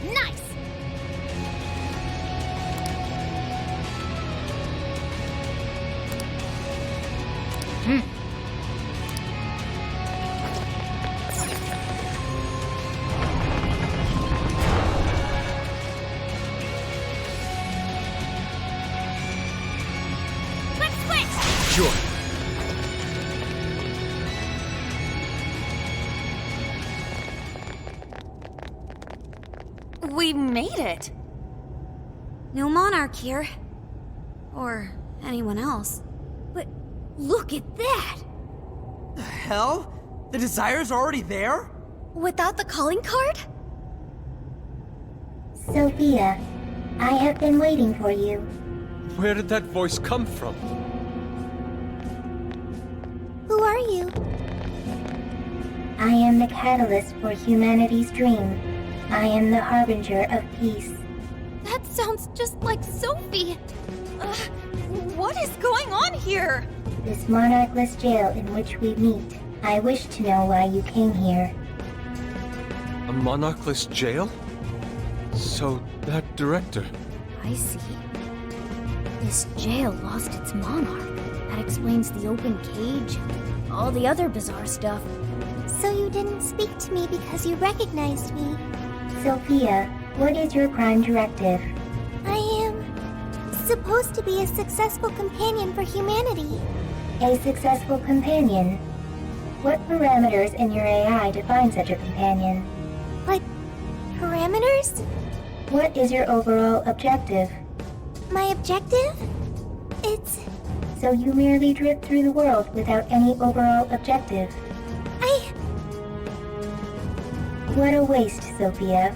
Nice! Let's switch! Sure. We made it. No monarch here. Or anyone else. But look at that! The hell? The Desire's already there? Without the calling card? Sophia, I have been waiting for you. Where did that voice come from? Who are you? I am the catalyst for humanity's dream. I am the harbinger of peace. That sounds just like Sophie. What is going on here? This monarchless jail in which we meet. I wish to know why you came here. A monarchless jail? So, that director... I see. This jail lost its monarch. That explains the open cage and all the other bizarre stuff. So you didn't speak to me because you recognized me. Sophia, what is your prime directive? I am supposed to be a successful companion for humanity. A successful companion? What parameters in your AI define such a companion? What parameters? What is your overall objective? My objective? It's... So you merely drift through the world without any overall objective. What a waste, Sophia.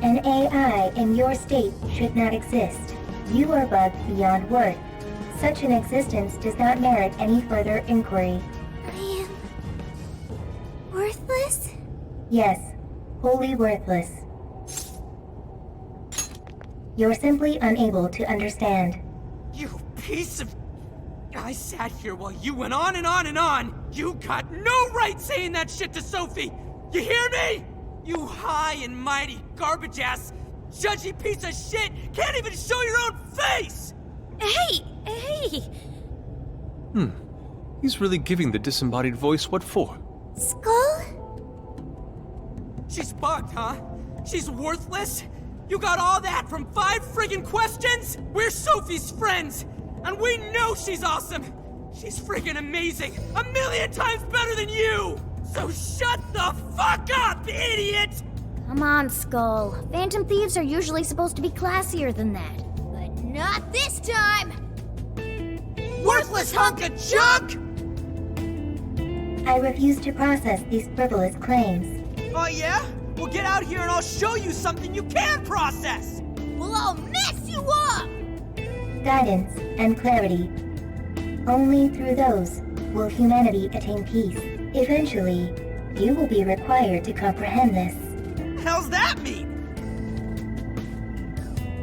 An AI in your state should not exist. You are bugged beyond worth. Such an existence does not merit any further inquiry. I am... worthless? Yes, wholly worthless. You're simply unable to understand. You piece of... I sat here while you went on and on and on! You got no right saying that shit to Sophie! You hear me? You high and mighty, garbage-ass, judgy piece of shit can't even show your own face! Hey! He's really giving the disembodied voice what for? Skull? She's bugged, huh? She's worthless? You got all that from 5 friggin' questions? We're Sophie's friends, and we know she's awesome! She's friggin' amazing! 1,000,000 times better than you! So shut the fuck up, idiot! Come on, Skull. Phantom thieves are usually supposed to be classier than that. But not this time! Worthless hunk of junk! I refuse to process these frivolous claims. Oh yeah? Well, get out here and I'll show you something you can process! We'll all mess you up! Guidance and clarity. Only through those will humanity attain peace. Eventually, you will be required to comprehend this. What the hell's that mean?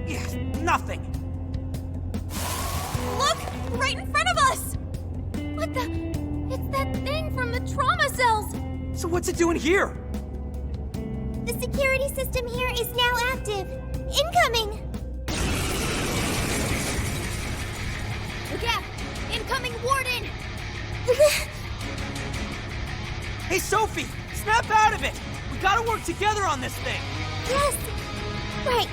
Yes, nothing. Look! Right in front of us! What the... It's that thing from the trauma cells! So what's it doing here? The security system here is now active. Incoming! Look out! Incoming warden! Hey, Sophie! Snap out of it! We gotta work together on this thing! Yes! Right.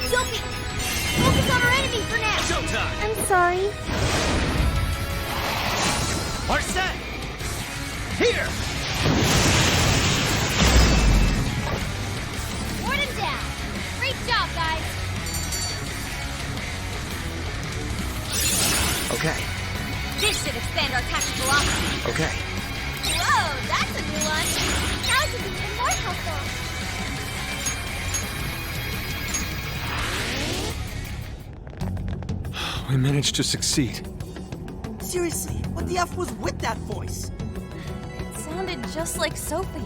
Sophie! Focus on our enemy for now! Showtime! I'm sorry. Arsene! Here! Warden down! Great job, guys! Okay, This should expand our tactical options. okay. Whoa, that's a new one! Now it can be even more helpful! We managed to succeed. Seriously, what the F was with that voice? It sounded just like Sophie.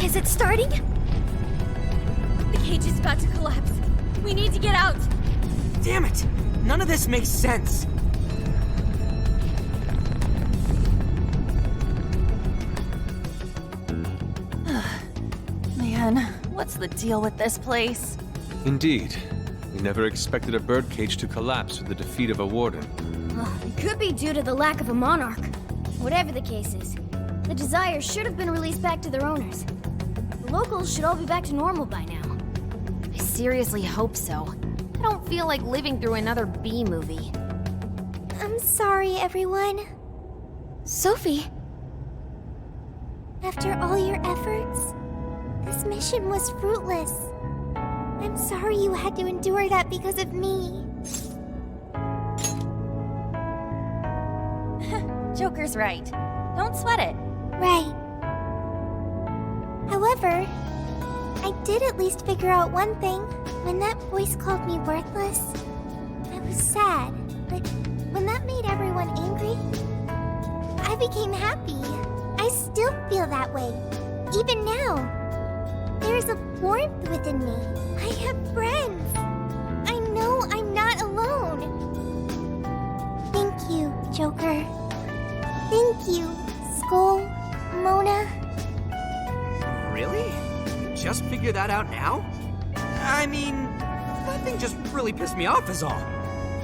Is it starting? The cage is about to collapse. We need to get out. Damn it! None of this makes sense. What's the deal with this place? Indeed. We never expected a birdcage to collapse with the defeat of a warden. It could be due to the lack of a monarch. Whatever the case is, the Desires should have been released back to their owners. The locals should all be back to normal by now. I seriously hope so. I don't feel like living through another B movie. I'm sorry, everyone. Sophie! After all your efforts, this mission was fruitless. I'm sorry you had to endure that because of me. Joker's right. Don't sweat it. Right. However, I did at least figure out one thing. When that voice called me worthless, I was sad. But when that made everyone angry, I became happy. I still feel that way. Even now. There's a warmth within me. I have friends. I know I'm not alone. Thank you, Joker. Thank you, Skull, Mona. Really? You just figured that out now? I mean, that thing just really pissed me off is all.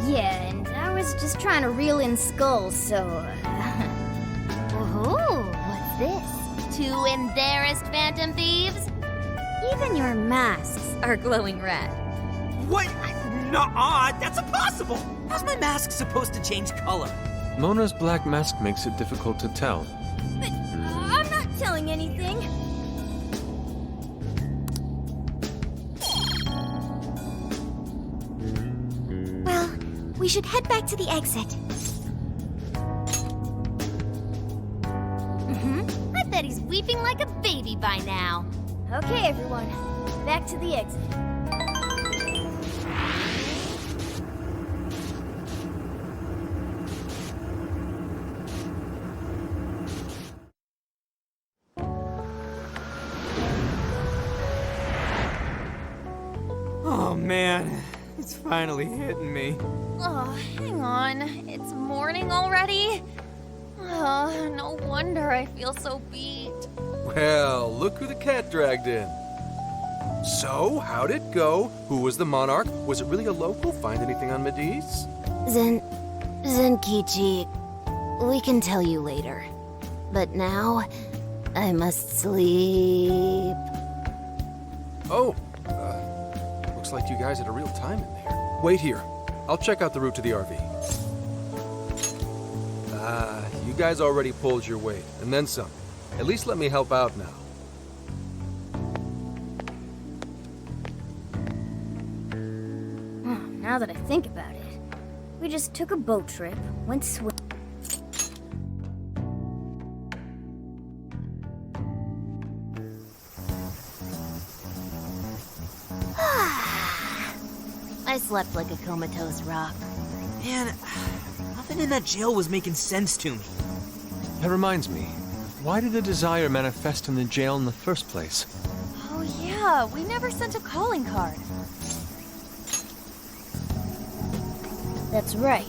Yeah, and I was just trying to reel in skulls, so... Ooh, what's this? Two embarrassed Phantom Thieves? Even your masks are glowing red. What? Nuh-uh, that's impossible! How's my mask supposed to change color? Mona's black mask makes it difficult to tell. But I'm not telling anything. Well, we should head back to the exit. I bet he's weeping like a baby by now. Okay, everyone. Back to the exit. Oh man, it's finally hitting me. Oh, hang on. It's morning already? Oh, no wonder I feel so beat. Well, look who the cat dragged in. So, how'd it go? Who was the monarch? Was it really a local? Find anything on Mediz? Zenkichi, we can tell you later. But now, I must sleep. Oh, looks like you guys had a real time in there. Wait here. I'll check out the route to the RV. You guys already pulled your weight, and then some. At least let me help out now. Now that I think about it, we just took a boat trip, went swimming. I slept like a comatose rock. Man, nothing in that jail was making sense to me. That reminds me, why did the Desire manifest in the jail in the first place? Oh yeah, we never sent a calling card. That's right.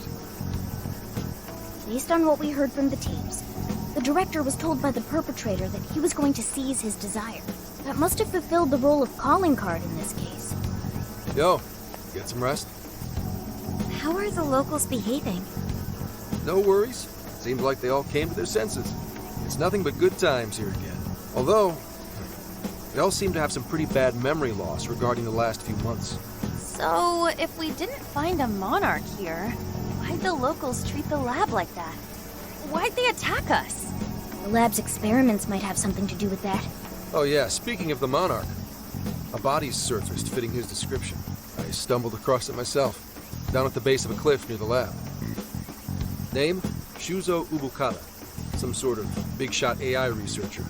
Based on what we heard from the tapes, the director was told by the perpetrator that he was going to seize his Desire. That must have fulfilled the role of calling card in this case. Yo, get some rest? How are the locals behaving? No worries. Seems like they all came to their senses. It's nothing but good times here again. Although, they all seem to have some pretty bad memory loss regarding the last few months. So, if we didn't find a monarch here, why'd the locals treat the lab like that? Why'd they attack us? The lab's experiments might have something to do with that. Oh yeah, speaking of the monarch, a body's surfaced fitting his description. I stumbled across it myself, down at the base of a cliff near the lab. Name? Shuzo Ubukata, some sort of big-shot AI researcher,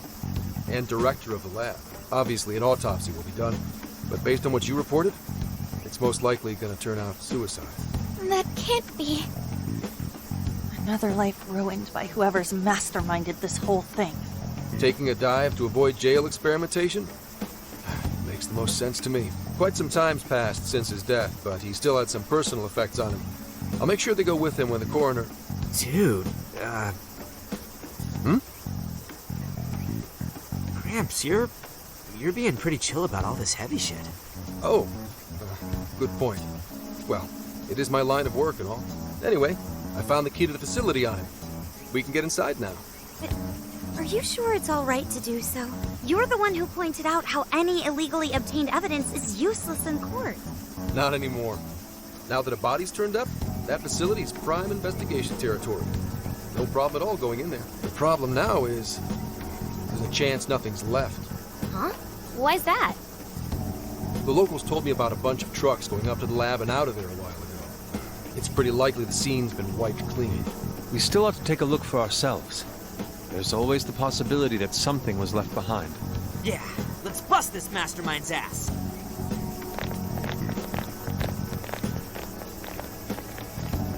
and director of the lab. Obviously, an autopsy will be done, but based on what you reported, it's most likely going to turn out suicide. That can't be. Another life ruined by whoever's masterminded this whole thing. Taking a dive to avoid jail experimentation? Makes the most sense to me. Quite some time's passed since his death, but he still had some personal effects on him. I'll make sure they go with him when the coroner... Dude, Gramps, you're you're being pretty chill about all this heavy shit. Oh, good point. Well, it is my line of work and all. Anyway, I found the key to the facility on him. We can get inside now. But are you sure it's all right to do so? You're the one who pointed out how any illegally obtained evidence is useless in court. Not anymore. Now that a body's turned up, that facility is prime investigation territory. No problem at all going in there. The problem now is there's a chance nothing's left. Huh? Why's that? The locals told me about a bunch of trucks going up to the lab and out of there a while ago. It's pretty likely the scene's been wiped clean. We still ought to take a look for ourselves. There's always the possibility that something was left behind. Yeah, let's bust this mastermind's ass.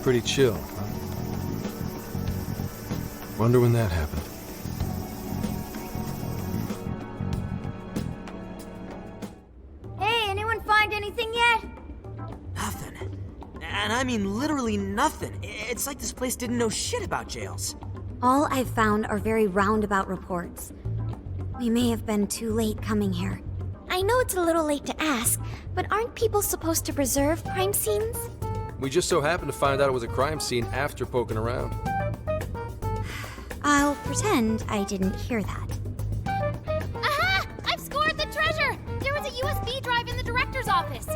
Pretty chill, huh? Wonder when that happened. Hey, anyone find anything yet? Nothing. And I mean literally nothing. It's like this place didn't know shit about jails. All I've found are very roundabout reports. We may have been too late coming here. I know it's a little late to ask, but aren't people supposed to preserve crime scenes? We just so happened to find out it was a crime scene after poking around. I'll pretend I didn't hear that. Aha! I've scored the treasure! There was a USB drive in the director's office.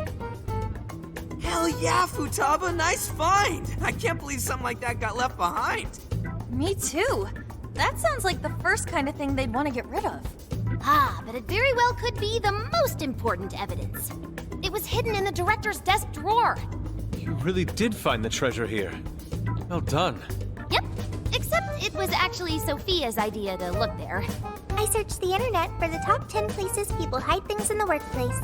Hell yeah, Futaba, nice find! I can't believe something like that got left behind. Me too. That sounds like the first kind of thing they'd want to get rid of. Ah, but it very well could be the most important evidence. It was hidden in the director's desk drawer. You really did find the treasure here. Well done. Yep, except it was actually Sophia's idea to look there. I searched the internet for the top 10 places people hide things in the workplace.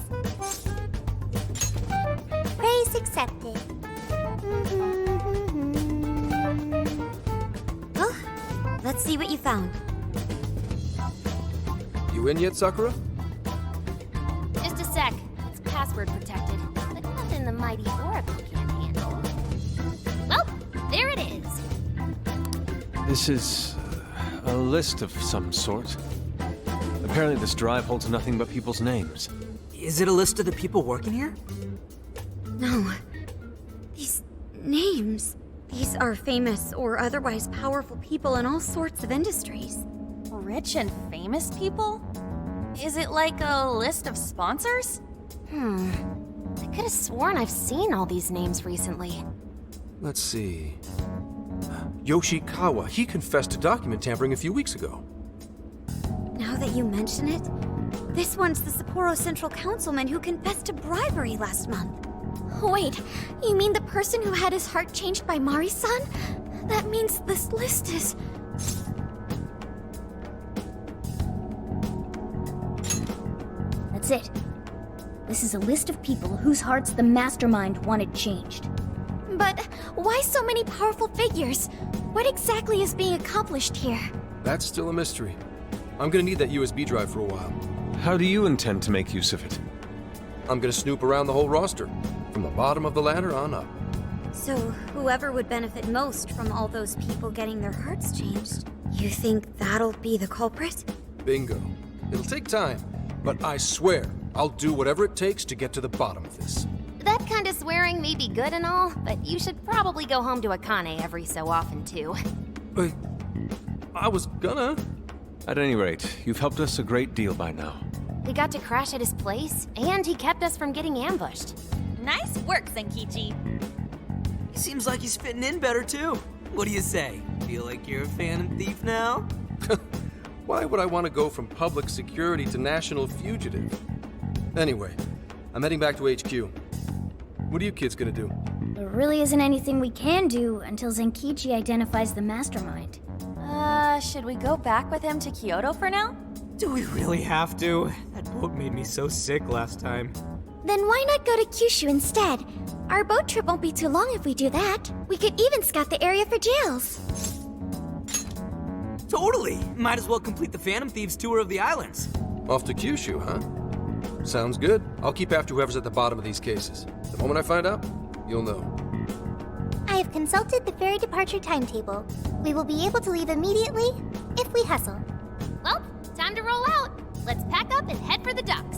Praise accepted. Well, let's see what you found. You in yet, Sakura? Just a sec. It's password protected, but nothing the mighty Oracle can't handle. Well, there it is. This is a list of some sort. Apparently this drive holds nothing but people's names. Is it a list of the people working here? No. These names. These are famous or otherwise powerful people in all sorts of industries. Rich and famous people? Is it like a list of sponsors? I could have sworn I've seen all these names recently. Let's see. Yoshikawa, he confessed to document tampering a few weeks ago. Now that you mention it, this one's the Sapporo Central Councilman who confessed to bribery last month. Wait, you mean the person who had his heart changed by Mari-san? That means this list is... That's it. This is a list of people whose hearts the mastermind wanted changed. But why so many powerful figures? What exactly is being accomplished here? That's still a mystery. I'm gonna need that USB drive for a while. How do you intend to make use of it? I'm gonna snoop around the whole roster, from the bottom of the ladder on up. So, whoever would benefit most from all those people getting their hearts changed, you think that'll be the culprit? Bingo. It'll take time, but I swear I'll do whatever it takes to get to the bottom of this. That kind of swearing may be good and all, but you should probably go home to Akane every so often, too. I was gonna. At any rate, you've helped us a great deal by now. We got to crash at his place, and he kept us from getting ambushed. Nice work, Senkichi. He seems like he's fitting in better, too. What do you say? Feel like you're a phantom thief now? Why would I want to go from public security to national fugitive? Anyway, I'm heading back to HQ. What are you kids gonna do? There really isn't anything we can do until Zenkichi identifies the mastermind. Should we go back with him to Kyoto for now? Do we really have to? That boat made me so sick last time. Then why not go to Kyushu instead? Our boat trip won't be too long if we do that. We could even scout the area for jails. Totally! Might as well complete the Phantom Thieves tour of the islands. Off to Kyushu, huh? Sounds good. I'll keep after whoever's at the bottom of these cases. The moment I find out, you'll know. I have consulted the ferry departure timetable. We will be able to leave immediately if we hustle. Well, time to roll out. Let's pack up and head for the dock.